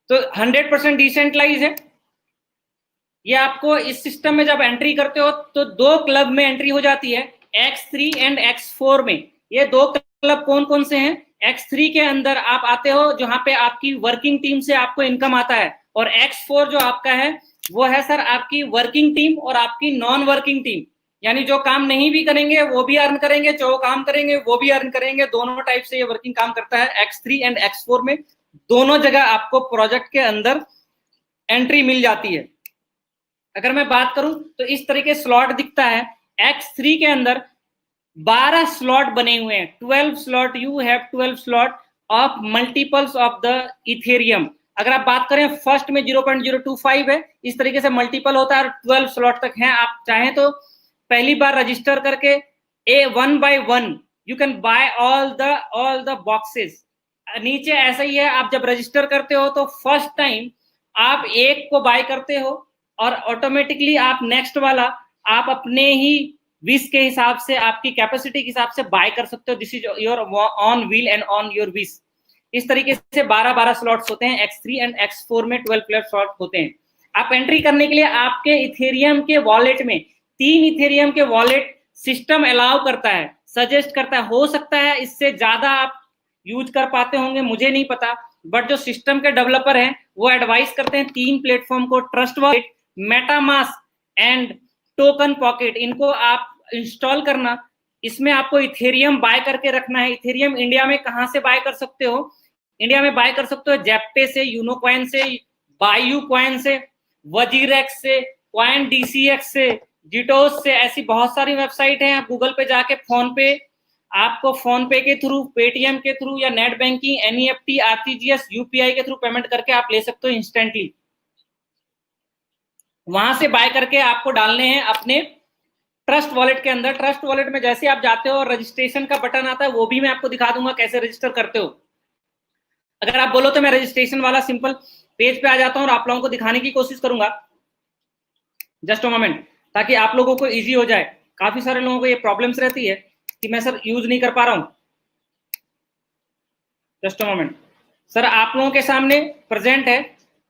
तो 100% डिसेंट्रलाइज है। ये आपको इस सिस्टम में जब एंट्री करते हो तो दो क्लब में एंट्री हो जाती है, X3 एंड X4 में। ये दो क्लब कौन कौन से हैं? X3 के अंदर आप आते हो जहां पे आपकी वर्किंग टीम से आपको इनकम आता है, और X4 जो आपका है वो है सर आपकी वर्किंग टीम और आपकी नॉन वर्किंग टीम, यानी जो काम नहीं भी करेंगे वो भी अर्न करेंगे, जो काम करेंगे वो भी अर्न करेंगे। दोनों टाइप से ये वर्किंग काम करता है। X3 एंड X4 में दोनों जगह आपको प्रोजेक्ट के अंदर एंट्री मिल जाती है। अगर मैं बात करूं तो इस तरीके स्लॉट दिखता है। X3 के अंदर 12 स्लॉट बने हुए हैं, 12 slot, you have 12 slot of multiples of the Ethereum. अगर आप बात करें फर्स्ट में 0.025 है, इस तरीके से मल्टीपल होता है और 12 स्लॉट तक है। आप चाहें तो पहली बार रजिस्टर करके one by one you can buy all the boxes. नीचे ऐसा ही है, आप जब रजिस्टर करते हो तो फर्स्ट टाइम आप एक को बाय करते हो और ऑटोमेटिकली आप नेक्स्ट वाला आप अपने ही विश के हिसाब से, आपकी कैपेसिटी के हिसाब से बाय कर सकते हो। This is your on wheel and on your wish. इस तरीके से 12 स्लॉट्स होते हैं। X3 एंड X4 में 12 स्लॉट होते हैं। आप एंट्री करने के लिए आपके इथेरियम के वॉलेट में 3 इथेरियम के वॉलेट सिस्टम अलाउ करता है, सजेस्ट करता है। हो सकता है इससे ज्यादा आप यूज कर पाते होंगे, मुझे नहीं पता, बट जो सिस्टम के डेवलपर हैं वो एडवाइस करते हैं 3 प्लेटफॉर्म को, trust wallet, MetaMask and token pocket, इनको आप इंस्टॉल करना। इसमें आपको इथेरियम बाय करके रखना है। इथेरियम इंडिया में कहां से बाय कर सकते हो? इंडिया में बाय कर सकते हो जेप्टे से, यूनो कॉइन से, बायू कॉइन से, वजीरेक्स से, कॉइन DCX से, जिटोस से। ऐसी बहुत सारी वेबसाइट है। आप गूगल पे जाके फोन पे, आपको फोन पे के थ्रू, पेटीएम के थ्रू या net banking, NEFT, RTGS, UPI के थ्रू पेमेंट करके आप ले सकते हो इंस्टेंटली। वहां से बाय करके आपको डालने हैं अपने ट्रस्ट वॉलेट के अंदर। ट्रस्ट वॉलेट में जैसे आप जाते हो और रजिस्ट्रेशन का बटन आता है, वो भी मैं आपको दिखा दूंगा कैसे रजिस्टर करते हो। अगर आप बोलो तो मैं रजिस्ट्रेशन वाला सिंपल पेज पे आ जाता हूं और आप लोगों को दिखाने की कोशिश करूंगा। जस्ट अ मोमेंट, ताकि आप लोगों को इजी हो जाए। काफी सारे लोगों को ये प्रॉब्लम्स रहती है कि मैं सर यूज नहीं कर पा रहा हूं। जस्ट अ मोमेंट सर, आप लोगों के सामने प्रेजेंट है।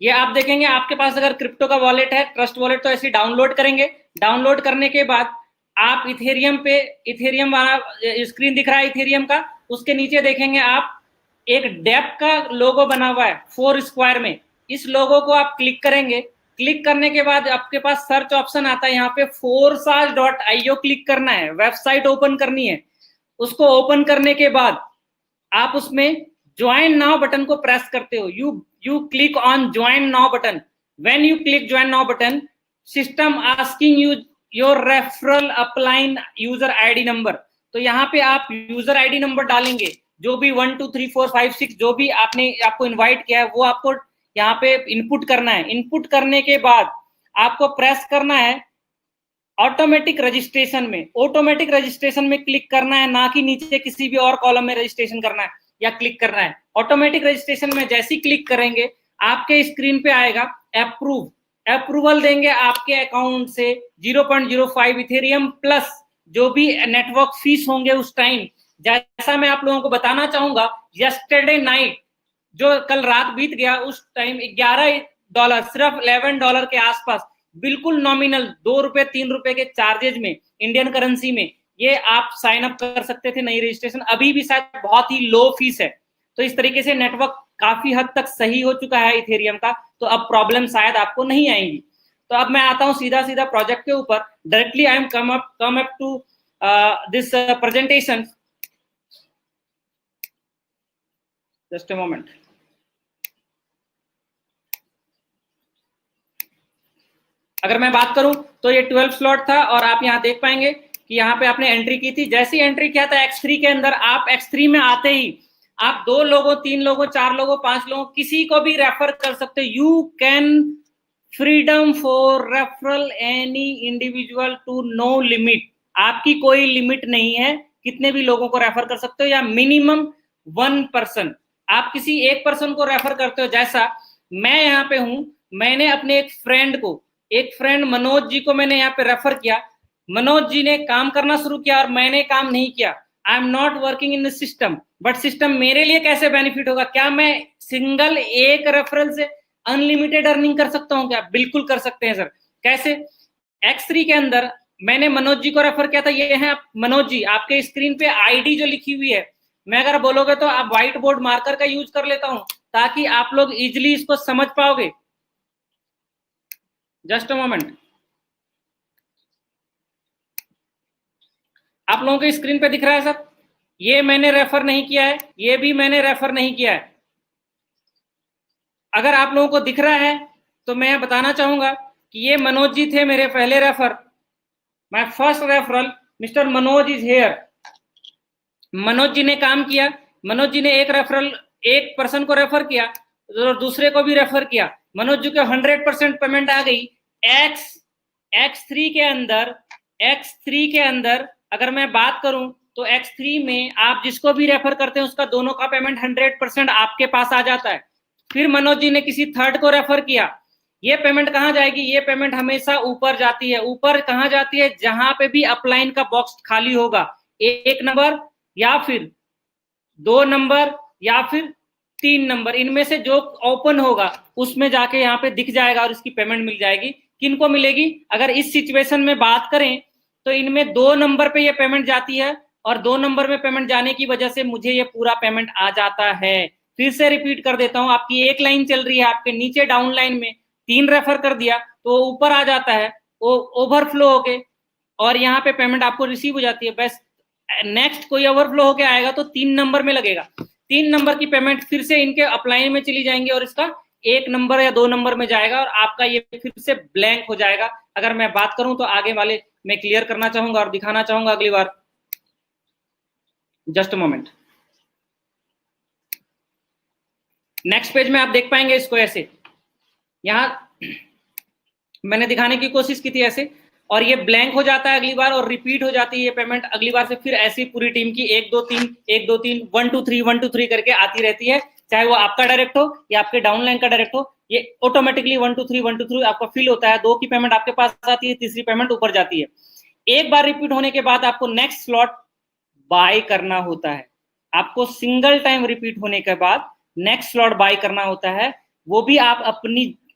ये आप देखेंगे आपके पास अगर क्रिप्टो का वॉलेट है, ट्रस्ट वॉलेट, तो ऐसे डाउनलोड करेंगे। डाउनलोड करने के बाद आप इथेरियम वाला स्क्रीन दिख रहा है इथेरियम का, उसके नीचे देखेंगे आप एक डेप का लोगो बना हुआ है 4 स्क्वायर में। इस लोगो को आप क्लिक करेंगे, क्लिक करने के बाद आपके पास सर्च ऑप्शन आता है, यहाँ पे forsas.io क्लिक करना है, वेबसाइट ओपन करनी है। उसको ओपन करने के बाद आप उसमें ज्वाइन नाउ बटन को प्रेस करते हो, you click on join now button. When you click join now button, system asking you your referral upline user ID number. तो यहाँ पे आप यूजर आईडी नंबर डालेंगे, जो भी 1 2 3 4 5 6 जो भी आपको इनवाइट किया है वो आपको यहाँ पे इनपुट करना है। इनपुट करने के बाद आपको प्रेस करना है ऑटोमेटिक रजिस्ट्रेशन में, ऑटोमेटिक रजिस्ट्रेशन में क्लिक करना है, ना कि नीचे किसी भी और कॉलम में रजिस्ट्रेशन करना है या क्लिक करना है। ऑटोमेटिक रजिस्ट्रेशन में जैसे ही क्लिक करेंगे आपके स्क्रीन पे आएगा अप्रूव, अप्रूवल देंगे आपके अकाउंट से 0.05 इथेरियम प्लस जो भी नेटवर्क फीस होंगे उस टाइम। जैसा मैं आप लोगों को बताना चाहूंगा, यस्टरडे नाइट जो कल रात बीत गया उस टाइम $11, सिर्फ $11 के आसपास, बिल्कुल नॉमिनल 2 रुपए 3 रुपए के चार्जेज में इंडियन करेंसी में ये आप साइन अप कर सकते थे नई रजिस्ट्रेशन। अभी भी शायद बहुत ही लो फीस है। तो इस तरीके से नेटवर्क काफी हद तक सही हो चुका है इथेरियम का, तो अब प्रॉब्लम शायद आपको नहीं आएंगी। तो अब मैं आता हूं सीधा सीधा प्रोजेक्ट के ऊपर। Directly I am come up to this presentation. Just a moment. अगर मैं बात करूं तो ये 12 स्लॉट था और आप यहां देख पाएंगे कि यहाँ पे आपने एंट्री की थी। जैसी एंट्री किया था X3 के अंदर, आप X3 में आते ही आप 2 लोगों 3 लोगों 4 लोगों 5 लोगों किसी को भी रेफर कर सकते हो। You can freedom for referral any individual to no limit. आपकी कोई लिमिट नहीं है, कितने भी लोगों को रेफर कर सकते हो या मिनिमम 1 पर्सन। आप किसी एक पर्सन को रेफर करते हो। जैसा मैं यहाँ पे हूं, मैंने अपने एक फ्रेंड मनोज जी को मैंने यहाँ पे रेफर किया। मनोज जी ने काम करना शुरू किया और मैंने काम नहीं किया। आई am not working in the system, but system मेरे लिए कैसे बेनिफिट होगा? क्या मैं सिंगल एक रेफरल से अनलिमिटेड अर्निंग कर सकता हूँ क्या? बिल्कुल कर सकते हैं सर। कैसे? X3 के अंदर मैंने मनोज जी को रेफर किया था। ये है मनोज जी, आपके स्क्रीन पे आईडी जो लिखी हुई है, मैं अगर बोलोगे तो आप व्हाइट बोर्ड मार्कर का यूज कर लेता हूं ताकि आप लोग इजिली इसको समझ पाओगे। Just a moment. आप लोगों के स्क्रीन पे दिख रहा है सर? ये मैंने रेफर नहीं किया है, ये भी मैंने रेफर नहीं किया है। अगर आप लोगों को दिख रहा है तो मैं बताना चाहूंगा कि ये मनोज जी थे मेरे पहले refer. My first referral mister Manoj is here. Manoj ji ने काम किया। मनोज जी ने एक पर्सन को रेफर किया और दूसरे को भी रेफर किया। मनोज जी को 100% पेमेंट आ गई। X3 के अंदर अगर मैं बात करूं तो X3 में आप जिसको भी रेफर करते हैं उसका दोनों का पेमेंट 100% आपके पास आ जाता है। फिर मनोज जी ने किसी थर्ड को रेफर किया। ये पेमेंट कहाँ जाएगी? ये पेमेंट हमेशा ऊपर जाती है। ऊपर कहाँ जाती है? जहां पे भी अपलाइन का बॉक्स खाली होगा, 1 नंबर या फिर 2 नंबर या फिर 3 नंबर, इनमें से जो ओपन होगा उसमें जाके यहाँ पे दिख जाएगा और इसकी पेमेंट मिल जाएगी। किनको मिलेगी? अगर इस सिचुएशन में बात करें तो इनमें 2 नंबर पे ये पेमेंट जाती है और 2 नंबर में पेमेंट जाने की वजह से मुझे ये पूरा पेमेंट आ जाता है। फिर से रिपीट कर देता हूं, आपकी एक लाइन चल रही है, आपके नीचे डाउन लाइन में 3 रेफर कर दिया तो ऊपर आ जाता है, वो ओवरफ्लो होके और यहाँ पे पेमेंट आपको रिसीव हो जाती है। बस नेक्स्ट कोई ओवरफ्लो होके आएगा तो 3 नंबर में लगेगा। 3 नंबर की पेमेंट फिर से इनके अपलाइन में चली जाएंगे और इसका 1 नंबर या 2 नंबर में जाएगा और आपका ये फिर से ब्लैंक हो जाएगा। अगर मैं बात करूं तो आगे वाले मैं क्लियर करना चाहूंगा और दिखाना चाहूंगा अगली बार। Just a moment. Next page में आप देख पाएंगे इसको ऐसे। यहां मैंने दिखाने की कोशिश की थी ऐसे और ये ब्लैंक हो जाता है अगली बार और रिपीट हो जाती है ये पेमेंट अगली बार से। फिर ऐसी पूरी टीम की 1 2 3 1 2 3 1 2 3 1 2 3 करके आती रहती है, चाहे वो आपका डायरेक्ट हो या आपके डाउनलाइन का डायरेक्ट हो। ये ऑटोमेटिकली 1 2 3 1 2 3 आपका फिल होता है। 2 की पेमेंट आपके पास आती है, तीसरी पेमेंट ऊपर जाती है। एक बार रिपीट होने के बाद आपको नेक्स्ट स्लॉट बाय करना होता है। आपको सिंगल टाइम रिपीट होने के बाद नेक्स्ट स्लॉट बाय करना होता है। वो भी आप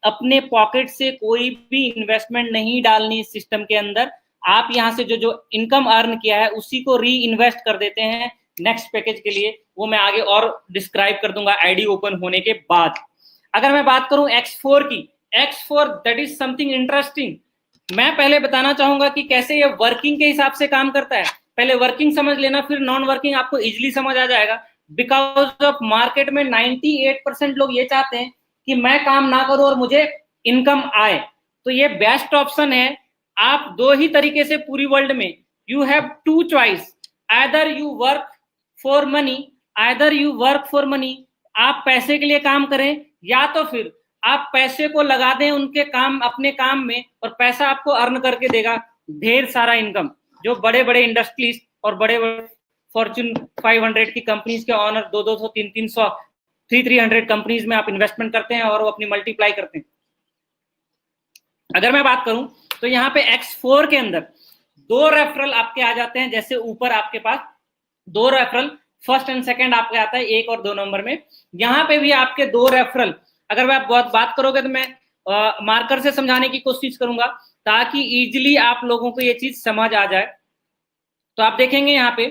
अपने पॉकेट से कोई भी इन्वेस्टमेंट नहीं डालनी इस सिस्टम के अंदर। आप यहाँ से जो इनकम अर्न किया है उसी को री इन्वेस्ट कर देते हैं नेक्स्ट पैकेज के लिए। वो मैं आगे और डिस्क्राइब कर दूंगा आईडी ओपन होने के बाद। अगर मैं बात करूं X4 की, X4 that is something interesting. मैं पहले बताना चाहूंगा कि कैसे ये वर्किंग के हिसाब से काम करता है। पहले वर्किंग समझ लेना, फिर नॉन वर्किंग आपको इजिली समझ आ जाएगा। बिकॉज ऑफ मार्केट में 98% लोग ये चाहते हैं कि मैं काम ना करूं और मुझे इनकम आए, तो ये बेस्ट ऑप्शन है। आप दो ही तरीके से पूरी वर्ल्ड में, you have two choice, either you work for money, either you work for money, आप पैसे के लिए काम करें, या तो फिर आप पैसे को लगा दें उनके काम, अपने काम में, और पैसा आपको अर्न करके देगा ढेर सारा इनकम। जो बड़े बड़े इंडस्ट्रीज और बड़े बड़े फॉर्च्यून 500 की कंपनीज के ऑनर 200, 300, 300 कंपनीज में आप इन्वेस्टमेंट करते हैं और वो अपनी मल्टीप्लाई करते हैं। अगर मैं बात करूं तो यहाँ पे X4 के अंदर 2 रेफरल आपके आ जाते हैं। जैसे ऊपर आपके पास 2 रेफरल फर्स्ट एंड सेकंड आपके आता है 1 और 2 नंबर में। यहाँ पे भी आपके 2 रेफरल, अगर मैं बहुत बात करोगे तो मैं मार्कर से समझाने की कोशिश करूंगा ताकि इजिली आप लोगों को ये चीज समझ आ जाए। तो आप देखेंगे यहाँ पे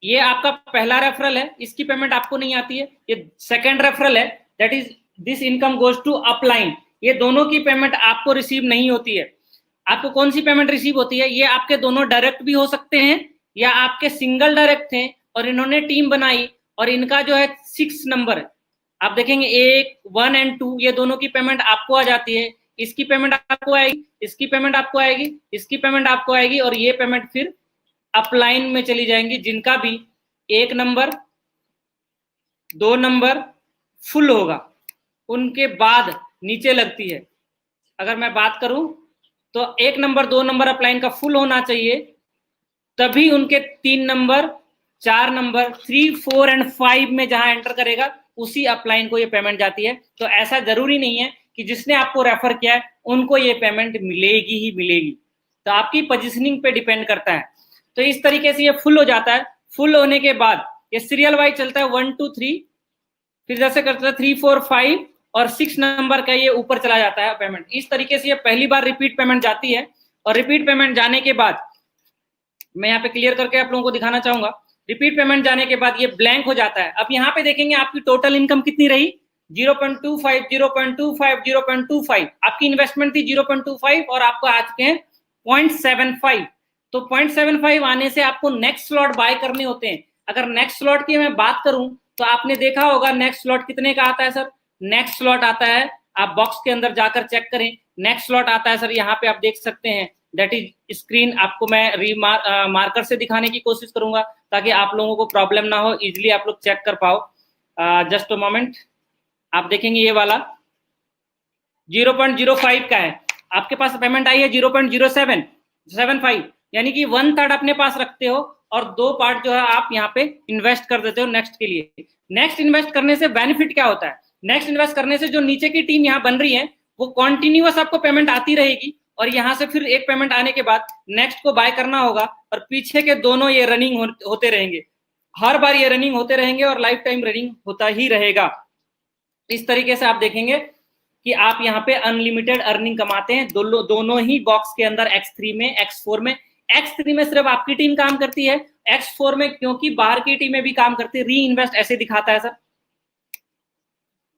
ये आपका पहला रेफरल है, इसकी पेमेंट आपको नहीं आती है। ये सेकंड रेफरल है, that is this income goes to upline. ये दोनों की पेमेंट आपको रिसीव नहीं होती है। आपको कौन सी पेमेंट रिसीव होती है? ये आपके दोनों डायरेक्ट भी हो सकते हैं या आपके सिंगल डायरेक्ट थे और इन्होंने टीम बनाई और इनका जो है 6 नंबर, आप देखेंगे 1, 1 और 2, ये दोनों की पेमेंट आपको आ जाती है। इसकी पेमेंट आपको आएगी, इसकी पेमेंट आपको आएगी, इसकी पेमेंट आपको आएगी, और ये पेमेंट फिर अपलाइन में चली जाएंगी, जिनका भी 1 नंबर 2 नंबर फुल होगा उनके बाद नीचे लगती है। अगर मैं बात करूं तो 1 नंबर 2 नंबर अपलाइन का फुल होना चाहिए, तभी उनके 3 नंबर 4 नंबर 3, 4 और 5 में जहां एंटर करेगा उसी अपलाइन को ये पेमेंट जाती है। तो ऐसा जरूरी नहीं है कि जिसने आपको रेफर किया है उनको ये पेमेंट मिलेगी ही मिलेगी, तो आपकी पोजीशनिंग पे डिपेंड करता है। तो इस तरीके से ये फुल हो जाता है। फुल होने के बाद ये सीरियल वाइज चलता है 1, 2, 3, फिर जैसे करता है 3, 4, 5 और 6 नंबर का ये ऊपर चला जाता है पेमेंट। इस तरीके से ये पहली बार रिपीट पेमेंट जाती है, और रिपीट पेमेंट जाने के बाद मैं यहाँ पे क्लियर करके आप लोगों को दिखाना चाहूंगा। रिपीट पेमेंट जाने के बाद ये ब्लैंक हो जाता है। अब यहाँ पे देखेंगे आपकी टोटल इनकम कितनी रही, 0.25, 0.25, 0.25। आपकी इन्वेस्टमेंट थी 0.25 और आपको आ चुके हैं 0.75। तो 0.75 आने से आपको नेक्स्ट स्लॉट बाय करने होते हैं। अगर नेक्स्ट स्लॉट की मैं बात करूं तो आपने देखा होगा नेक्स्ट स्लॉट कितने का आता है सर। नेक्स्ट स्लॉट आता है, आप बॉक्स के अंदर जाकर चेक करें, नेक्स्ट स्लॉट आता है सर, यहाँ पे आप देख सकते हैं, दैट इज स्क्रीन। आपको मैं मार्कर से दिखाने की कोशिश करूंगा ताकि आप लोगों को प्रॉब्लम ना हो, इजिली आप लोग चेक कर पाओ। जस्ट अ मोमेंट, आप देखेंगे ये वाला 0.05 का है, आपके पास पेमेंट आई है 0.0775, यानी कि 1/3 अपने पास रखते हो और 2 पार्ट जो है आप यहाँ पे इन्वेस्ट कर देते हो नेक्स्ट के लिए। नेक्स्ट इन्वेस्ट करने से बेनिफिट क्या होता है? नेक्स्ट इन्वेस्ट करने से जो नीचे की टीम यहाँ बन रही है वो कॉन्टिन्यूअस आपको पेमेंट आती रहेगी, और यहाँ से फिर एक पेमेंट आने के बाद नेक्स्ट को बाय करना होगा, और पीछे के दोनों ये रनिंग होते रहेंगे, हर बार ये रनिंग होते रहेंगे और लाइफ टाइम रनिंग होता ही रहेगा। इस तरीके से आप देखेंगे कि आप यहाँ पे अनलिमिटेड अर्निंग कमाते हैं दोनों ही बॉक्स के अंदर, X3 में, X4 में। X3 में सिर्फ आपकी टीम काम करती है, X4 में क्योंकि बाहर की टीमें भी काम करती है, री इन्वेस्ट ऐसे दिखाता है सर।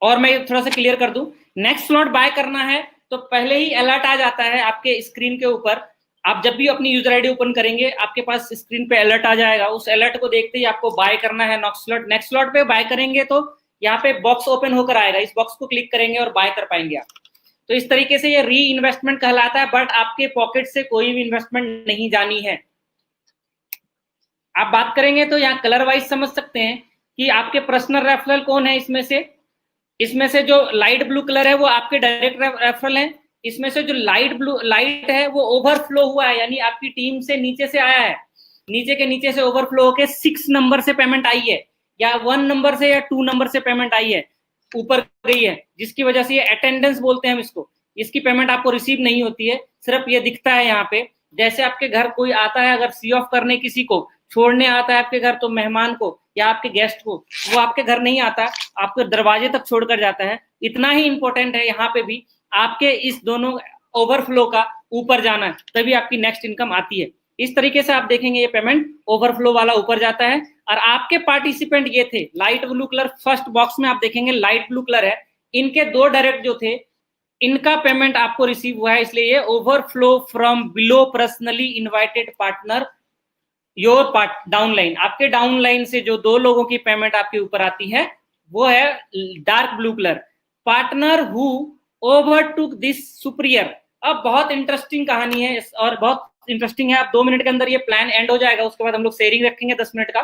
और मैं थोड़ा सा क्लियर कर दूं, नेक्स्ट स्लॉट बाय करना है तो पहले ही अलर्ट आ जाता है आपके स्क्रीन के ऊपर। आप जब भी अपनी यूजर आईडी ओपन करेंगे आपके पास स्क्रीन पे अलर्ट आ जाएगा, उस अलर्ट को देखते ही आपको बाय करना है नेक्स्ट स्लॉट पे बाय करेंगे तो यहाँ पे बॉक्स ओपन होकर आएगा, इस बॉक्स को क्लिक करेंगे और बाय कर पाएंगे आप। तो इस तरीके से ये री इन्वेस्टमेंट कहलाता है, बट आपके पॉकेट से कोई भी इन्वेस्टमेंट नहीं जानी है। आप बात करेंगे तो यहाँ कलर वाइज समझ सकते हैं कि आपके पर्सनल रेफरल कौन है। इसमें से जो लाइट ब्लू कलर है वो आपके डायरेक्ट रेफरल है। इसमें से जो लाइट है वो ओवरफ्लो हुआ है, यानी आपकी टीम से नीचे से आया है, नीचे के नीचे से ओवरफ्लो होके 6 नंबर से पेमेंट आई है, या 1 नंबर से या 2 नंबर से पेमेंट आई है, ऊपर गई है, जिसकी वजह से ये अटेंडेंस बोलते हैं हम इसको। इसकी पेमेंट आपको रिसीव नहीं होती है, सिर्फ ये दिखता है यहाँ पे। जैसे आपके घर कोई आता है, अगर सी ऑफ करने किसी को छोड़ने आता है आपके घर, तो मेहमान को या आपके गेस्ट को, वो आपके घर नहीं आता, आपके दरवाजे तक छोड़कर जाता है। इतना ही इंपॉर्टेंट है यहाँ पे भी आपके इस दोनों ओवरफ्लो का ऊपर जाना है, तभी आपकी नेक्स्ट इनकम आती है। इस तरीके से आप देखेंगे ये पेमेंट ओवरफ्लो वाला ऊपर जाता है। और आपके पार्टिसिपेंट ये थे light blue colour, first box में आप देखेंगे लाइट ब्लू कलर है, इनके 2 डायरेक्ट जो थे इनका पेमेंट आपको रिसीव हुआ है, इसलिए ये overflow from below personally invited partner your part downline. आपके डाउनलाइन से जो 2 लोगों की पेमेंट आपके ऊपर आती है वो है dark blue colour, partner who overtook this superior. अब बहुत इंटरेस्टिंग कहानी है और बहुत इंटरेस्टिंग है। आप 2 मिनट के अंदर ये प्लान एंड हो जाएगा, उसके बाद हम लोग शेयरिंग रखेंगे 10 मिनट का।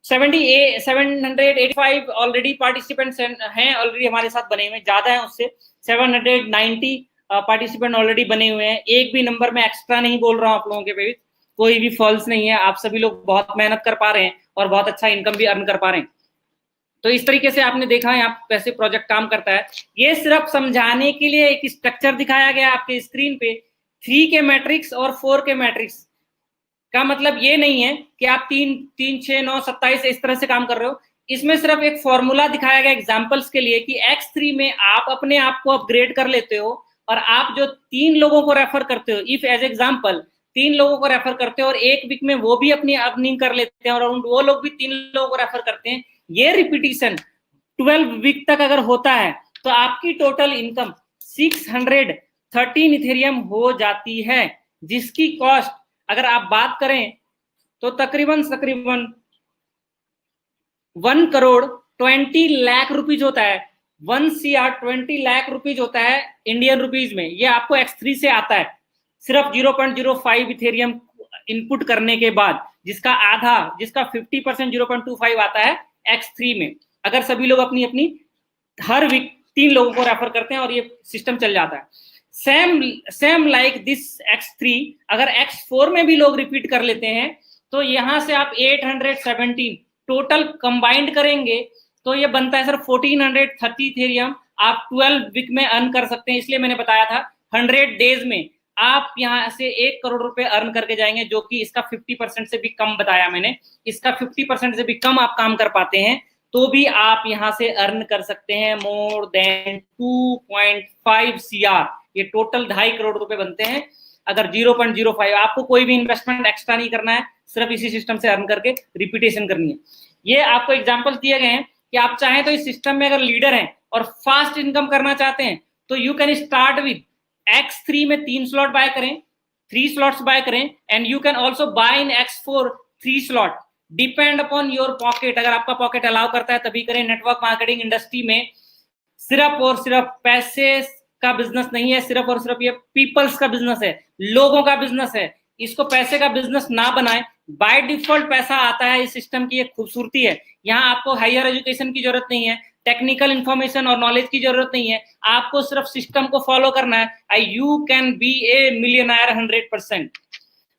785 ऑलरेडी पार्टिसिपेंट्स हैं, ऑलरेडी हमारे साथ बने हुए, ज्यादा है उससे। 790 पार्टिसिपेंट ऑलरेडी बने हुए हैं। एक भी नंबर में एक्स्ट्रा नहीं बोल रहा हूं आप लोगों के पे, कोई भी फॉल्स नहीं है। आप सभी लोग बहुत मेहनत कर पा रहे हैं और बहुत अच्छा इनकम भी अर्न कर पा रहे हैं। तो इस तरीके से आपने देखा है आप कैसे प्रोजेक्ट काम करता है। ये सिर्फ समझाने के लिए एक स्ट्रक्चर दिखाया गया आपके स्क्रीन पे। 3 के मैट्रिक्स और 4 के मैट्रिक्स का मतलब ये नहीं है कि आप 3, 3, 6, 9, 27 इस तरह से काम कर रहे हो। इसमें सिर्फ एक फॉर्मूला दिखाया गया एग्जाम्पल्स के लिए कि X3 में आप अपने आप को अपग्रेड कर लेते हो और आप जो 3 लोगों को रेफर करते हो, इफ एज एग्जाम्पल 3 लोगों को रेफर करते हो और एक वीक में वो भी अपनी अर्निंग कर लेते हैं और वो लोग भी 3 लोगों को रेफर करते हैं, ये रिपीटिशन 12 वीक तक अगर होता है तो आपकी टोटल इनकम 613 इथेरियम हो जाती है, जिसकी कॉस्ट अगर आप बात करें तो तकरीबन 1 करोड़ 20 लाख रुपीज होता है। 1 CR 20 लाख रुपीज होता है इंडियन रुपीज में। ये आपको X3 से आता है सिर्फ 0.05 इथेरियम इनपुट करने के बाद, जिसका आधा, जिसका 50% 0.25 आता है X3 में। अगर सभी लोग अपनी अपनी हर वीक 3 लोगों को रेफर करते हैं और ये सिस्टम चल जाता है। सेम लाइक दिस X3 अगर X4 में भी लोग रिपीट कर लेते हैं तो यहां से आप 817 टोटल कंबाइंड करेंगे तो ये बनता है सर 1430 इथेरियम आप 12 वीक में अर्न कर सकते हैं। इसलिए मैंने बताया था 100 डेज में आप यहां से 1 करोड़ रुपए अर्न करके जाएंगे, जो कि इसका 50% से भी कम बताया मैंने। इसका 50% से भी कम आप काम कर पाते हैं तो भी आप यहां से अर्न कर सकते हैं मोर देन 2.5 CR। ये टोटल 2.5 करोड़ रुपए बनते हैं अगर 0.05। आपको कोई भी इन्वेस्टमेंट एक्स्ट्रा नहीं करना है, सिर्फ इसी सिस्टम से अर्न करके रिपीटेशन करनी है। ये आपको एग्जांपल्स दिए गए हैं कि आप चाहें तो इस सिस्टम में अगर लीडर हैं और फास्ट इनकम करना चाहते हैं तो you can start with X3 में 3 स्लॉट बाय करें, 3 स्लॉट्स बाय करें and you can also buy in X4 3 slot, depend upon your pocket. अगर आपका पॉकेट अलाउ करता है तभी करें। नेटवर्क मार्केटिंग इंडस्ट्री में सिर्फ और सिर्फ पैसे का बिजनेस नहीं है, सिर्फ और सिर्फ ये पीपल्स का बिजनेस है, लोगों का बिजनेस है। इसको पैसे का बिजनेस ना बनाए। बाय डिफॉल्ट पैसा आता है, इस सिस्टम की एक खूबसूरती है। यहाँ आपको हायर एजुकेशन की जरूरत नहीं है, टेक्निकल इंफॉर्मेशन और नॉलेज की जरूरत नहीं है, आपको सिर्फ सिस्टम को फॉलो करना है। You can be A millionaire 100%।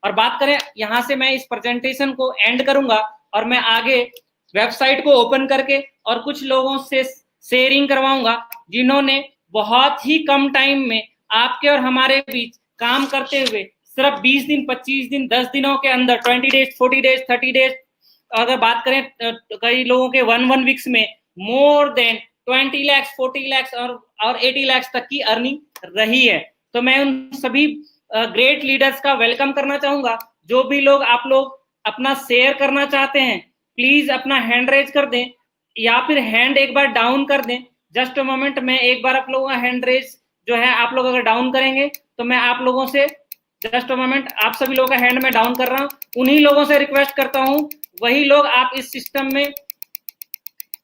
और बात करें, यहां से मैं इस प्रेजेंटेशन को एंड करूंगा और मैं आगे वेबसाइट को ओपन करके और कुछ लोगों से शेयरिंग करवाऊंगा जिन्होंने बहुत ही कम टाइम में आपके और हमारे बीच काम करते हुए सिर्फ 20 दिन, 25 दिन, 10 दिनों के अंदर 20 डेज, 40 डेज, 30 डेज, अगर बात करें कई लोगों के 1 वीक्स में मोर देन 20 लाख, 40 लाख और 80 लाख तक की अर्निंग रही है। तो मैं उन सभी ग्रेट लीडर्स का वेलकम करना चाहूंगा। जो भी लोग आप लोग अपना शेयर करना चाहते हैं प्लीज अपना हैंड रेज कर दें या फिर हैंड एक बार डाउन कर दें। जस्ट अ मोमेंट, मैं एक बार आप लोगों का हैंड रेज जो है आप लोग अगर डाउन करेंगे तो मैं आप लोगों से जस्ट अ मोमेंट, आप सभी लोगों का हैंड में डाउन कर रहा हूं। उन्हीं लोगों से रिक्वेस्ट करता हूं, वही लोग आप इस सिस्टम में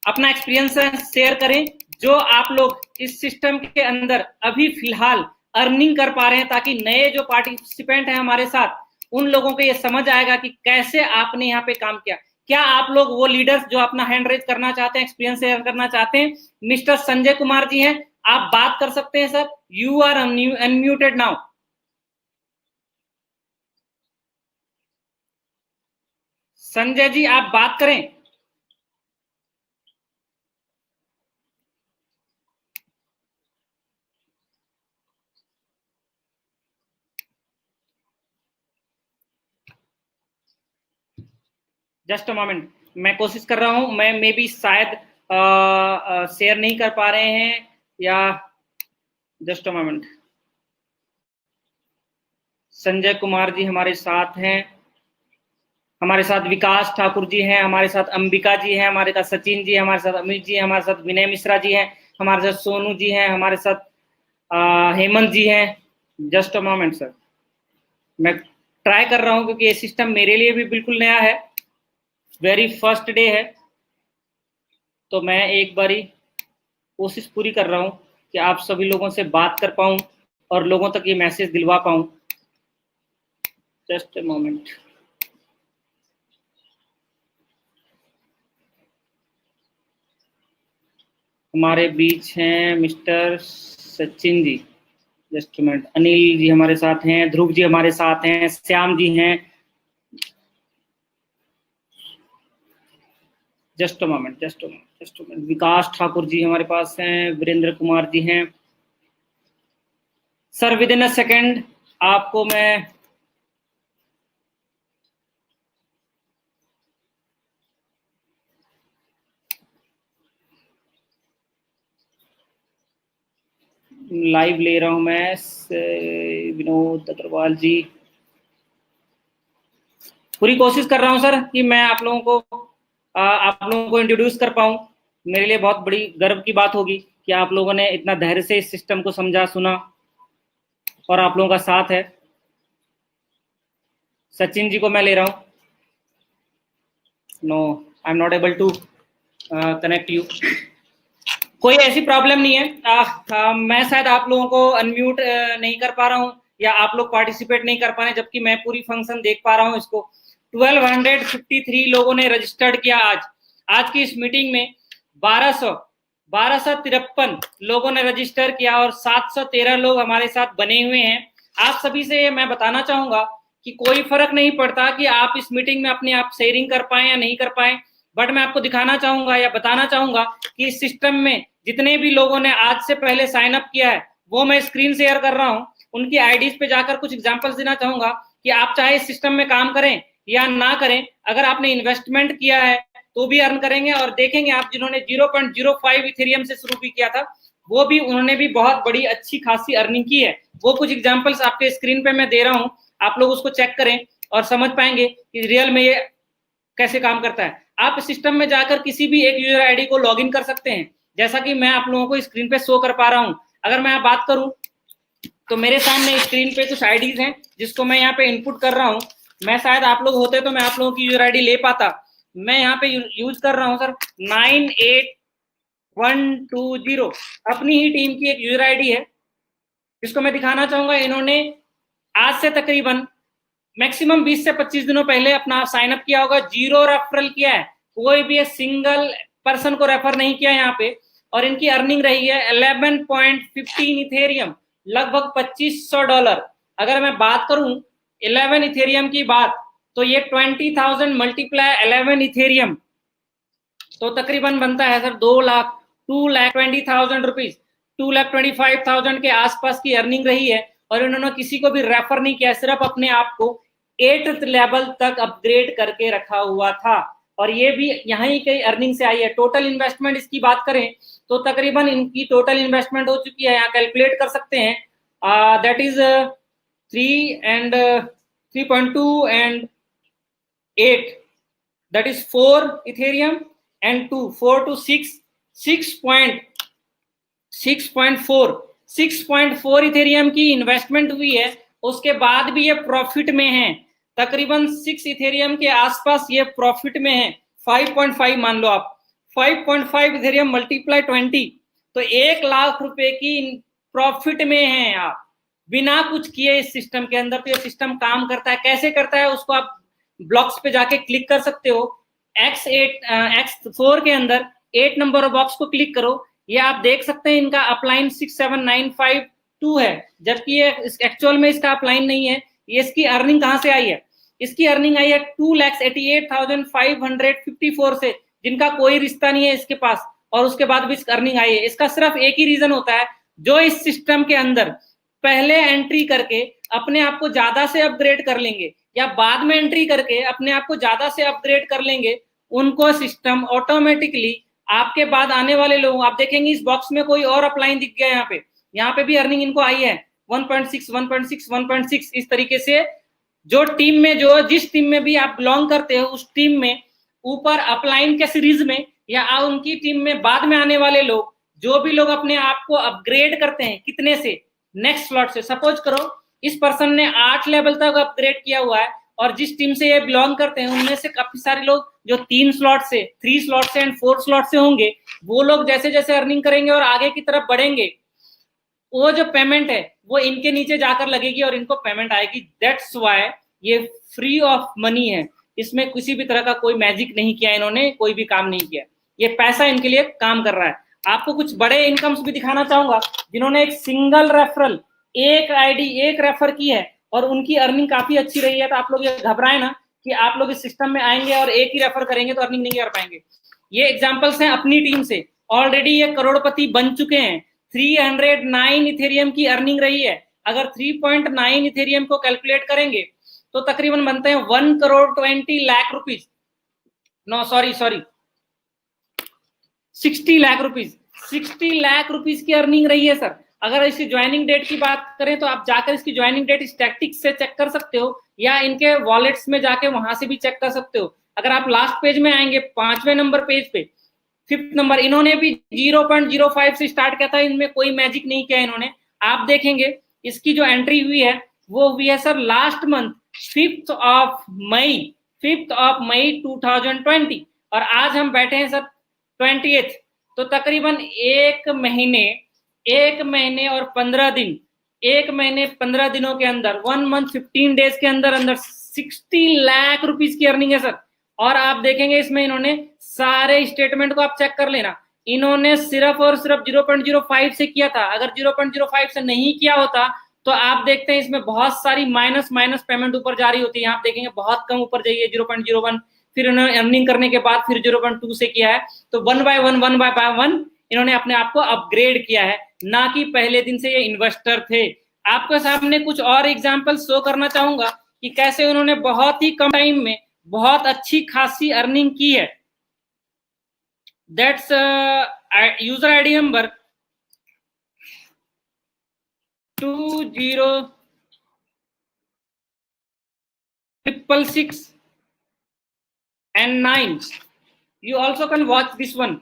अपना एक्सपीरियंस शेयर करें जो आप लोग इस सिस्टम के अंदर अभी फिलहाल अर्निंग कर पा रहे हैं, ताकि नए जो पार्टिसिपेंट हैं हमारे साथ उन लोगों को ये समझ आएगा कि कैसे आपने यहाँ पे काम किया। क्या आप लोग वो लीडर्स जो अपना हैंड रेज करना चाहते हैं, एक्सपीरियंस शेयर करना चाहते हैं? मिस्टर संजय कुमार जी हैं, आप बात कर सकते हैं sir. You are unmuted now. Sanjay ji आप बात करें। जस्ट अ मोमेंट, मैं कोशिश कर रहा हूं। मैं मे बी शायद शेयर नहीं कर पा रहे हैं या just a moment. Sanjay Kumar ji हमारे साथ हैं, हमारे साथ विकास ठाकुर जी हैं, हमारे साथ अंबिका जी हैं, हमारे साथ सचिन जी, हमारे साथ अमित जी, हमारे साथ विनय मिश्रा जी हैं, हमारे साथ सोनू जी हैं, हमारे साथ हेमंत जी हैं। जस्ट अ मोमेंट सर, मैं ट्राई कर रहा हूं क्योंकि ये सिस्टम मेरे लिए भी बिल्कुल नया है, वेरी फर्स्ट डे है, तो मैं एक बारी कोशिश पूरी कर रहा हूं कि आप सभी लोगों से बात कर पाऊं और लोगों तक ये मैसेज दिलवा पाऊं। Just a moment. हमारे बीच हैं mister Sachin ji, just minute, Anil ji हमारे साथ हैं, ध्रुव जी हमारे साथ हैं, श्याम जी हैं, just a moment, just a moment, just a moment. Vikas Thakur ji हमारे पास हैं, वीरेंद्र कुमार जी हैं। Sir within a second आपको मैं लाइव ले रहा हूं, मैं विनोद अग्रवाल जी, पूरी कोशिश कर रहा हूं सर कि मैं आप लोगों को इंट्रोड्यूस कर पाऊं। मेरे लिए बहुत बड़ी गर्व की बात होगी कि आप लोगों ने इतना धैर्य से इस सिस्टम को समझा, सुना और आप लोगों का साथ है। सचिन जी को मैं ले रहा हूं। No, I am not able to connect you. कोई ऐसी प्रॉब्लम नहीं है। मैं शायद आप लोगों को अनम्यूट नहीं कर पा रहा हूं या आप लोग पार्टिसिपेट नहीं कर पा रहे, जबकि मैं पूरी फंक्शन देख पा रहा हूं। इसको 1253 लोगों ने रजिस्टर्ड किया आज की इस मीटिंग में। 1253 लोगों ने रजिस्टर किया और 713 लोग हमारे साथ बने हुए हैं। आप सभी से मैं बताना चाहूंगा कि कोई फर्क नहीं पड़ता कि आप इस मीटिंग में अपने आप शेयरिंग कर पाए या नहीं कर पाए, बट मैं आपको दिखाना चाहूंगा या बताना चाहूंगा कि इस सिस्टम में जितने भी लोगों ने आज से पहले साइन अप किया है वो मैं स्क्रीन शेयर कर रहा हूं। उनकी आईडीज पे जाकर कुछ एग्जांपल्स देना चाहूंगा कि आप चाहे इस सिस्टम में काम करें या ना करें, अगर आपने इन्वेस्टमेंट किया है तो भी अर्न करेंगे। और देखेंगे आप जिन्होंने 0.05 इथेरियम से शुरू भी किया था, वो भी उन्होंने भी बहुत बड़ी अच्छी खासी अर्निंग की है। वो कुछ एग्जांपल्स आपके स्क्रीन पे मैं दे रहा हूं, आप लोग उसको चेक करें और समझ पाएंगे कि रियल में ये कैसे काम करता है। आप सिस्टम में जाकर किसी भी एक यूजर आईडी को लॉगिन कर सकते हैं, जैसा कि मैं आप लोगों को स्क्रीन पे शो कर पा रहा हूं। अगर मैं बात करूं तो मेरे सामने स्क्रीन पे कुछ आईडीज हैं जिसको मैं यहाँ पे इनपुट कर रहा हूं। मैं शायद आप लोग होते तो मैं आप लोगों की यूजर आईडी ले पाता। मैं यहाँ पे यूज कर रहा हूँ सर 98120, अपनी ही टीम की एक यूजर आईडी है जिसको मैं दिखाना चाहूंगा। इन्होंने आज से तकरीबन मैक्सिमम 20 से 25 दिनों पहले अपना साइन अप किया होगा, 0 रेफरल किया है, कोई भी सिंगल पर्सन को रेफर नहीं किया यहाँ पे, और इनकी अर्निंग रही है 11.15 इथेरियम, लगभग $2500। अगर मैं बात करूं 11 इथेरियम की बात, तो ये 20,000 मल्टीप्लाई 11 इथेरियम तो तकरीबन बनता है सर 2,20,000 रुपीज, 2,25,000 के आसपास की अर्निंग रही है। और इन्होंने किसी को भी रेफर नहीं किया, सिर्फ अपने आप को 8th लेवल तक अपग्रेड करके रखा हुआ था, और ये भी यहाँ ही कई अर्निंग से आई है। टोटल इन्वेस्टमेंट इसकी बात करें तो तकरीबन इनकी टोटल इन्वेस्टमेंट हो चुकी है, यहाँ कैलकुलेट कर सकते हैं, that is 3.2 and 8, that is 4 ethereum and 4 to 6.4 Ethereum की इन्वेस्टमेंट हुई है। उसके बाद भी ये प्रॉफिट में है, तकरीबन 6 इथेरियम के आसपास ये प्रॉफिट में है। 5.5 मान लो आप, 5.5 इथेरियम मल्टीप्लाई 20 तो 1 लाख रुपए की प्रॉफिट में है आप, बिना कुछ किए इस सिस्टम के अंदर। तो ये सिस्टम काम करता है, कैसे करता है उसको आप ब्लॉक्स पे जाके क्लिक कर सकते हो। X4 के अंदर 8 नंबर बॉक्स को क्लिक करो, ये आप देख सकते हैं इनका अपलाइन 67952 है, जबकि ये एक्चुअल में इसका अपलाइन नहीं है। ये इसकी अर्निंग कहां से आई है? इसकी अर्निंग आई है 2,88,554 से, जिनका कोई रिश्ता नहीं है इसके पास, और उसके बाद भी इसकी अर्निंग आई है। इसका सिर्फ एक ही रीजन होता है, जो इस सिस्टम के अंदर पहले एंट्री करके अपने आप को ज्यादा से अपग्रेड कर लेंगे या बाद में एंट्री करके अपने आप को ज्यादा से अपग्रेड कर लेंगे, उनको सिस्टम ऑटोमेटिकली आपके बाद आने वाले लोग, आप देखेंगे इस बॉक्स में कोई और अपलाइन दिख गया, यहाँ पे भी अर्निंग इनको आई है 1.6 1.6 1.6 इस तरीके से जो टीम में जो जिस टीम में भी आप बिलोंग करते हो उस टीम में ऊपर अपलाइन के सीरीज में या उनकी टीम में बाद में आने वाले लोग जो भी लोग अपने आप को अपग्रेड करते हैं कितने से नेक्स्ट स्लॉट से, सपोज करो इस पर्सन ने 8 लेवल तक अपग्रेड किया हुआ है और जिस टीम से ये बिलोंग करते हैं उनमें से काफी सारे लोग जो 3 स्लॉट से 3 स्लॉट से एंड 4 स्लॉट से होंगे, वो लोग जैसे जैसे अर्निंग करेंगे और आगे की तरफ बढ़ेंगे वो जो पेमेंट है वो इनके नीचे जाकर लगेगी और इनको पेमेंट आएगी। दैट्स व्हाई ये फ्री ऑफ मनी है, इसमें किसी भी तरह का कोई मैजिक नहीं किया इन्होंने, कोई भी काम नहीं किया, ये पैसा इनके लिए काम कर रहा है। आपको कुछ बड़े इनकम्स भी दिखाना चाहूंगा जिन्होंने एक सिंगल रेफरल एक आईडी एक रेफर की है और उनकी अर्निंग काफी अच्छी रही है। तो आप लोग ये घबराए ना कि आप लोग इस सिस्टम में आएंगे और एक ही रेफर करेंगे तो अर्निंग नहीं कर पाएंगे। ये एग्जांपल्स हैं अपनी टीम से, ऑलरेडी ये करोड़पति बन चुके हैं। 309 इथेरियम की अर्निंग रही है, अगर 3.9 इथेरियम को कैलकुलेट करेंगे तो तकरीबन बनते हैं 1 crore 20 lakh rupees, no sorry 60 lakh rupees, 60 lakh rupees की अर्निंग रही है सर। अगर इसकी ज्वाइनिंग डेट की बात करें तो आप जाकर इसकी ज्वाइनिंग डेट स्टैटिस्टिक्स से चेक कर सकते हो या इनके वॉलेट्स में जाके वहां से भी चेक कर सकते हो। अगर आप लास्ट पेज में आएंगे 5वें नंबर पेज पे 5th नंबर, इन्होंने भी 0.05 से स्टार्ट किया था, इनमें कोई मैजिक नहीं किया इन्होंने। आप देखेंगे इसकी जो एंट्री हुई है वो हुई है sir last month 5th of May 2020 और आज हम बैठे हैं सर 20th, तो तकरीबन एक महीने और 15 दिन, 1 महीने 15 दिनों के अंदर 1 मंथ 15 डेज के अंदर 60 लाख रुपीज की अर्निंग है सर। और आप देखेंगे इसमें इन्होंने सारे स्टेटमेंट को आप चेक कर लेना, इन्होंने सिर्फ और सिर्फ 0.05 से किया था। अगर 0.05 से नहीं किया होता तो आप देखते हैं इसमें बहुत सारी माइनस पेमेंट ऊपर जा रही होती है। आप देखेंगे बहुत कम ऊपर जाइए 0.01, फिर इन्होंने अर्निंग करने के बाद फिर 0.2 से किया है। तो 1 बाय 1 इन्होंने अपने आप को अपग्रेड किया है, ना कि पहले दिन से ये इन्वेस्टर थे। आपके सामने कुछ और एग्जांपल शो करना चाहूंगा कि कैसे उन्होंने बहुत ही कम टाइम में बहुत अच्छी खासी अर्निंग की है। That's user ID number 2066 and 9. You also can watch this one.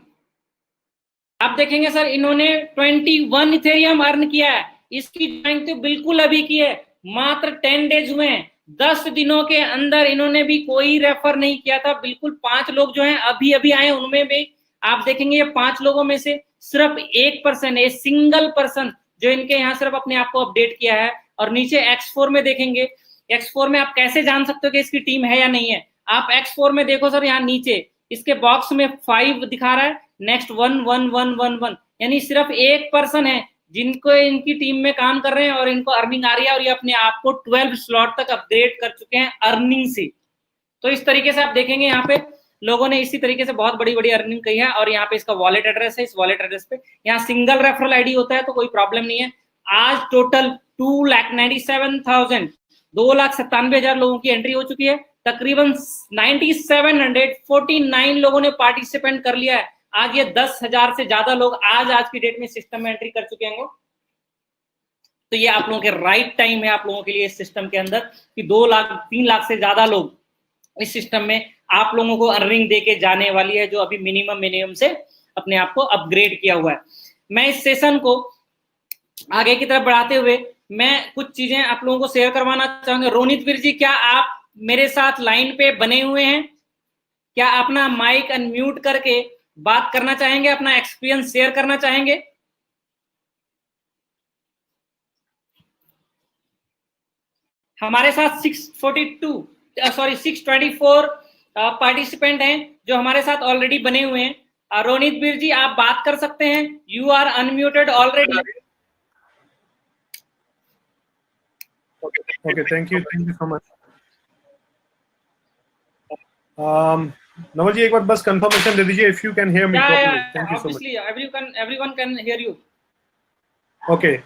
आप देखेंगे सर इन्होंने 21 इथेरियम अर्न किया है। इसकी ज्वाइनिंग तो बिल्कुल अभी की है, मात्र 10 डेज हुए हैं। 10 दिनों के अंदर इन्होंने भी कोई रेफर नहीं किया था, बिल्कुल 5 लोग जो हैं अभी अभी आए, उनमें भी आप देखेंगे ये 5 लोगों में से सिर्फ 1% है, सिंगल पर्सन जो इनके यहाँ सिर्फ अपने आप को अपडेट किया है। और नीचे X4 में देखेंगे, X4 में आप कैसे जान सकते हो कि इसकी टीम है या नहीं है। आप X4 में देखो सर, यहाँ नीचे इसके बॉक्स में 5 दिखा रहा है, नेक्स्ट 1 1 1 1 1, यानी सिर्फ 1 पर्सन है जिनको इनकी टीम में काम कर रहे हैं और इनको अर्निंग आ रही है और ये अपने आप को 12 स्लॉट तक अपग्रेड कर चुके हैं अर्निंग से। तो इस तरीके से आप देखेंगे यहाँ पे लोगों ने इसी तरीके से बहुत बड़ी बड़ी अर्निंग की है। और यहाँ पे इसका वॉलेट एड्रेस है, इस वॉलेट एड्रेस पे यहाँ सिंगल रेफरल आईडी होता है तो कोई प्रॉब्लम नहीं है। आज टोटल 2,97,000 2,97,000 लोगों की एंट्री हो चुकी है। तकरीबन 9,749 लोगों ने पार्टिसिपेंट कर लिया है। आज ये 10,000 से ज्यादा लोग आज की डेट में सिस्टम में एंट्री कर चुके हैं। तो ये आप लोगों के राइट टाइम है आप लोगों के लिए इस सिस्टम के अंदर कि 2 लाख 3 लाख से ज्यादा लोग इस सिस्टम में आप लोगों को अर्निंग देके जाने वाली है, जो अभी मिनिमम से अपने आप को अपग्रेड किया हुआ है। मैं इस सेशन को आगे की तरफ बढ़ाते हुए मैं कुछ चीजें आप लोगों को शेयर करवाना चाहूंगा। रोनित वीर जी, क्या आप मेरे साथ लाइन पे बने हुए हैं? क्या अपना माइक अनम्यूट करके बात करना चाहेंगे, अपना एक्सपीरियंस शेयर करना चाहेंगे? हमारे साथ 624 पार्टिसिपेंट हैं जो हमारे साथ ऑलरेडी बने हुए हैं। रोनित वीर जी, आप बात कर सकते हैं, you are unmuted already. Okay, thank you so much. Naval ji, एक बार बस कंफर्मेशन दे दीजिए if you can hear me properly. Thank you so much. Everyone can hear you. Okay,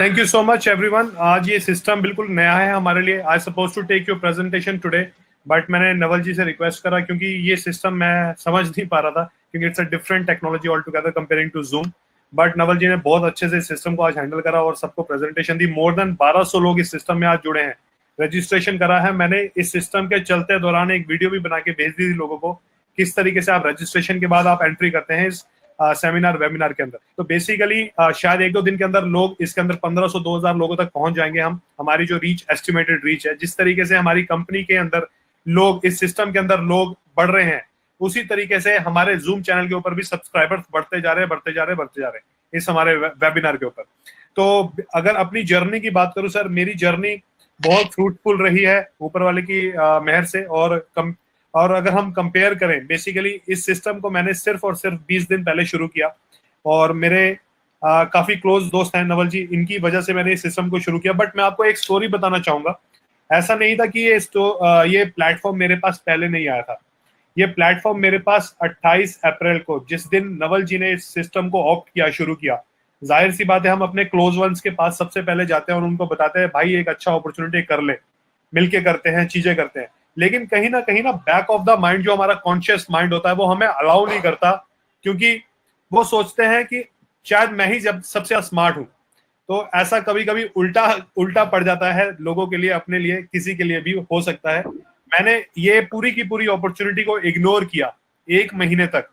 thank you so much everyone. आज ये सिस्टम बिल्कुल नया है हमारे लिए. I supposed to take your presentation today, but मैंने नवल जी से रिक्वेस्ट करा क्योंकि ये सिस्टम मैं समझ नहीं पा रहा था क्योंकि it's a different technology altogether comparing to Zoom. But Naval ji ने बहुत अच्छे से इस सिस्टम को आज हैंडल करा और सबको प्रेजेंटेशन दी। मोर देन 1200 लोग इस सिस्टम में आज जुड़े हैं, रजिस्ट्रेशन करा है। मैंने इस सिस्टम के चलते दौरान एक वीडियो भी बना के भेज दी थी लोगों को, किस तरीके से आप रजिस्ट्रेशन के बाद आप एंट्री करते हैं इस सेमिनार वेबिनार के अंदर। तो बेसिकली शायद 1-2 दिन के अंदर लोग इसके अंदर 1500-2000 लोगों तक पहुंच जाएंगे। हम हमारी जो रीच, एस्टिमेटेड रीच है, जिस तरीके से हमारी कंपनी के अंदर लोग, इस सिस्टम के अंदर लोग बढ़ रहे हैं, उसी तरीके से हमारे जूम चैनल के ऊपर भी सब्सक्राइबर्स बढ़ते जा रहे हैं इस हमारे वेबिनार के ऊपर। तो अगर अपनी जर्नी की बात करूं सर, मेरी जर्नी बहुत फ्रूटफुल रही है ऊपर वाले की मेहर से। और अगर हम कंपेयर करें, बेसिकली इस सिस्टम को मैंने सिर्फ और सिर्फ 20 दिन पहले शुरू किया और मेरे काफी क्लोज दोस्त हैं नवल जी, इनकी वजह से मैंने इस सिस्टम को शुरू किया। बट मैं आपको एक स्टोरी बताना चाहूंगा। ऐसा नहीं था कि ये प्लेटफॉर्म मेरे पास पहले नहीं आया था। ये प्लेटफॉर्म मेरे पास 28 अप्रैल को, जिस दिन नवल जी ने इस सिस्टम को ऑप्ट किया, शुरू किया, जाहिर सी बात है हम अपने क्लोज वंस के पास सबसे पहले जाते हैं और उनको बताते हैं भाई एक अच्छा अपॉर्चुनिटी कर ले, मिलके करते हैं, चीजें करते हैं। लेकिन कहीं ना बैक ऑफ द माइंड जो हमारा कॉन्शियस माइंड होता है वो हमें अलाउ नहीं करता, क्योंकि वो सोचते हैं कि शायद मैं ही जब सबसे स्मार्ट हूं। तो ऐसा कभी कभी उल्टा पड़ जाता है लोगों के लिए, अपने लिए, किसी के लिए भी हो सकता है। मैंने ये पूरी की पूरी अपॉर्चुनिटी को इग्नोर किया 1 महीने तक।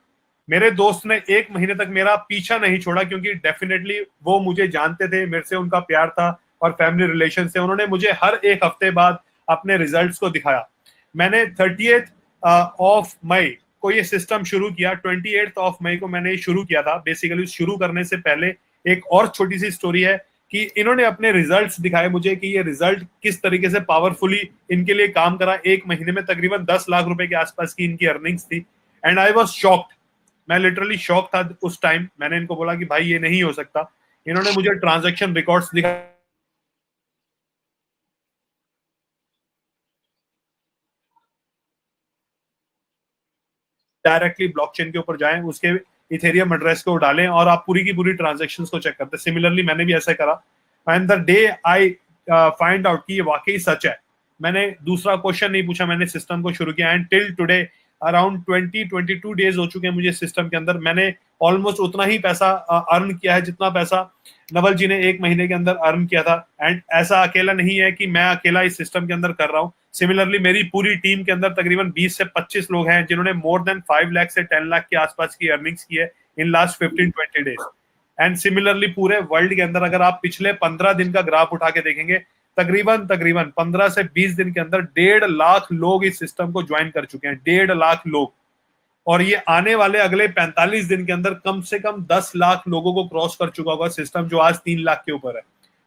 मेरे दोस्त ने 1 महीने तक मेरा पीछा नहीं छोड़ा, क्योंकि डेफिनेटली वो मुझे जानते थे, मेरे से उनका प्यार था और फैमिली रिलेशन से। उन्होंने मुझे हर एक हफ्ते बाद अपने रिजल्ट्स को दिखाया। मैंने 30th ऑफ मई को ये सिस्टम शुरू किया। 28th ऑफ मई को मैंने शुरू किया था। बेसिकली शुरू करने से पहले एक और छोटी सी स्टोरी है कि इन्होंने अपने रिजल्ट्स दिखाए मुझे कि ये रिजल्ट किस तरीके से पावरफुली इनके लिए काम करा। 1 महीने में तकरीबन 10 लाख रुपए के आसपास की इनकी अर्निंग्स थी। एंड आई वॉज शॉक्ड, मैं लिटरली शॉक था उस टाइम। मैंने इनको बोला कि भाई ये नहीं हो सकता। इन्होंने मुझे ट्रांजैक्शन रिकॉर्ड्स दिखाए, डायरेक्टली ब्लॉकचेन के ऊपर जाएं, उसके इथेरियम एड्रेस को डालें और आप पूरी की पूरी ट्रांजैक्शंस को चेक करते हैं। सिमिलरली मैंने भी ऐसा करा। And the day I find out कि ये वाकई सच है, मैंने दूसरा क्वेश्चन नहीं पूछा, मैंने सिस्टम को शुरू किया। And till today around 20-22 days हो चुके हैं मुझे सिस्टम के अंदर। मैंने ऑलमोस्ट उतना ही पैसा अर्न किया है जितना पैसा नवल जी ने 1 महीने के अंदर अर्न किया था। एंड ऐसा अकेला नहीं है कि मैं अकेला इस सिस्टम के अंदर कर रहा हूँ। सिमिलरली मेरी पूरी टीम के अंदर तकरीबन 20 से 25 लोग हैं जिन्होंने मोर देन 5 लाख से 10 लाख के आसपास की अर्निंग्स की है in last 15-20 days. And similarly पूरे वर्ल्ड के अंदर अगर आप पिछले 15 दिन का ग्राफ उठा के देखेंगे, तकरीबन 15 से 20 दिन के अंदर 1.5 लाख लोग इस सिस्टम को ज्वाइन कर चुके हैं। 1.5 लाख लोग। और ये आने वाले अगले 45 दिन के अंदर कम से कम 10 लाख लोगों को क्रॉस कर चुका होगा सिस्टम, जो आज 3 लाख के ऊपर है।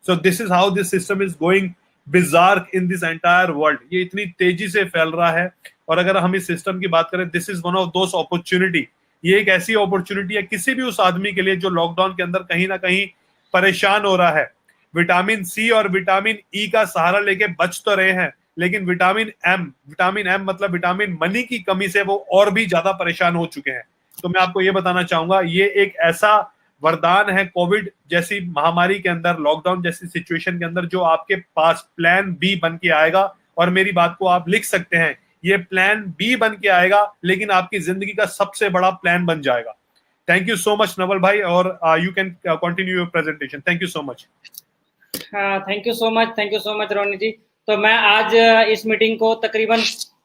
So this is how this system is going bizarre in this entire world. ये इतनी तेजी से फैल रहा है। और अगर हम इस सिस्टम की बात करें, this is one of those opportunity. ये एक ऐसी अपॉर्चुनिटी है किसी भी उस आदमी के लिए जो लॉकडाउन के अंदर कहीं ना कहीं परेशान हो रहा है। विटामिन सी और विटामिन ई का सहारा लेके बच तो रहे हैं, लेकिन विटामिन एम मतलब विटामिन मनी की कमी से वो और भी ज्यादा परेशान हो चुके हैं। तो मैं आपको ये बताना चाहूंगा, ये एक ऐसा वरदान है कोविड जैसी महामारी के अंदर, लॉकडाउन जैसी सिचुएशन के अंदर, जो आपके पास प्लान बी बन के आएगा। और मेरी बात को आप लिख सकते हैं, ये प्लान बी बन के आएगा, लेकिन आपकी जिंदगी का सबसे बड़ा प्लान बन जाएगा। Thank you so much Naval भाई, और you can continue your presentation. Thank you so much. हाँ, थैंक यू सो मच रोनी जी। तो मैं आज इस मीटिंग को तकरीबन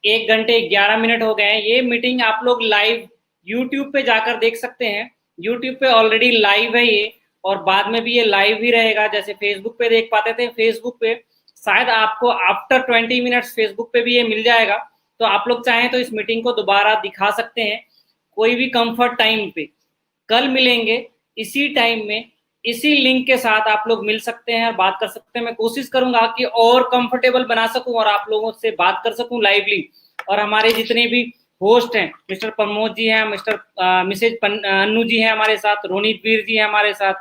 1 घंटे 11 मिनट हो गए हैं। ये मीटिंग आप लोग लाइव यूट्यूब पे जाकर देख सकते हैं। यूट्यूब पे ऑलरेडी लाइव है ये, और बाद में भी ये लाइव ही रहेगा। जैसे फेसबुक पे देख पाते थे, फेसबुक पे शायद आपको आफ्टर 20 मिनट्स फेसबुक पे भी ये मिल जाएगा। तो आप लोग चाहें तो इस मीटिंग को दोबारा दिखा सकते हैं कोई भी कंफर्ट टाइम पे। कल मिलेंगे इसी टाइम में, इसी लिंक के साथ आप लोग मिल सकते हैं और बात कर सकते हैं। मैं कोशिश करूंगा कि और कंफर्टेबल बना सकूं और आप लोगों से बात कर सकूं लाइवली। और हमारे जितने भी होस्ट हैं, मिस्टर प्रमोद जी हैं, मिसेज अन्नू जी हैं हमारे साथ, रोनित वीर जी हैं हमारे साथ,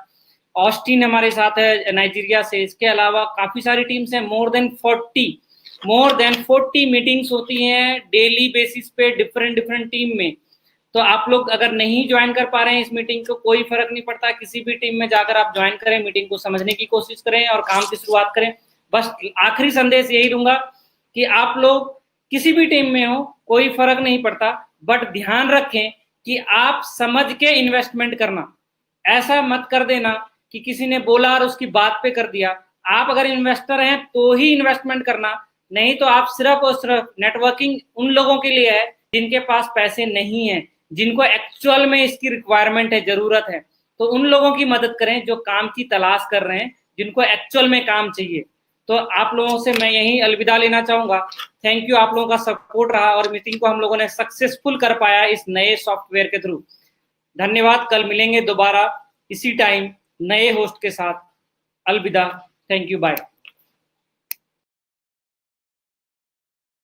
ऑस्टिन हमारे साथ है नाइजीरिया से। इसके अलावा काफी सारी टीम्स हैं। मोर देन 40 मीटिंग्स होती हैं डेली बेसिस पे डिफरेंट टीम में। तो आप लोग अगर नहीं ज्वाइन कर पा रहे हैं इस मीटिंग को, कोई फर्क नहीं पड़ता, किसी भी टीम में जाकर आप ज्वाइन करें, मीटिंग को समझने की कोशिश करें और काम की शुरुआत करें। बस आखिरी संदेश यही दूंगा कि आप लोग किसी भी टीम में हो, कोई फर्क नहीं पड़ता, बट ध्यान रखें कि आप समझ के इन्वेस्टमेंट करना। ऐसा मत कर देना कि किसी ने बोला और उसकी बात पे कर दिया। आप अगर इन्वेस्टर हैं तो ही इन्वेस्टमेंट करना, नहीं तो आप सिर्फ और सिर्फ नेटवर्किंग उन लोगों के लिए है जिनके पास पैसे नहीं है, जिनको एक्चुअल में इसकी रिक्वायरमेंट है, जरूरत है। तो उन लोगों की मदद करें जो काम की तलाश कर रहे हैं, जिनको एक्चुअल में काम चाहिए। तो आप लोगों से मैं यही अलविदा लेना चाहूंगा। थैंक यू, आप लोगों का सपोर्ट रहा और मीटिंग को हम लोगों ने सक्सेसफुल कर पाया इस नए सॉफ्टवेयर के थ्रू। धन्यवाद। कल मिलेंगे दोबारा इसी टाइम नए होस्ट के साथ। अलविदा। Thank you, bye.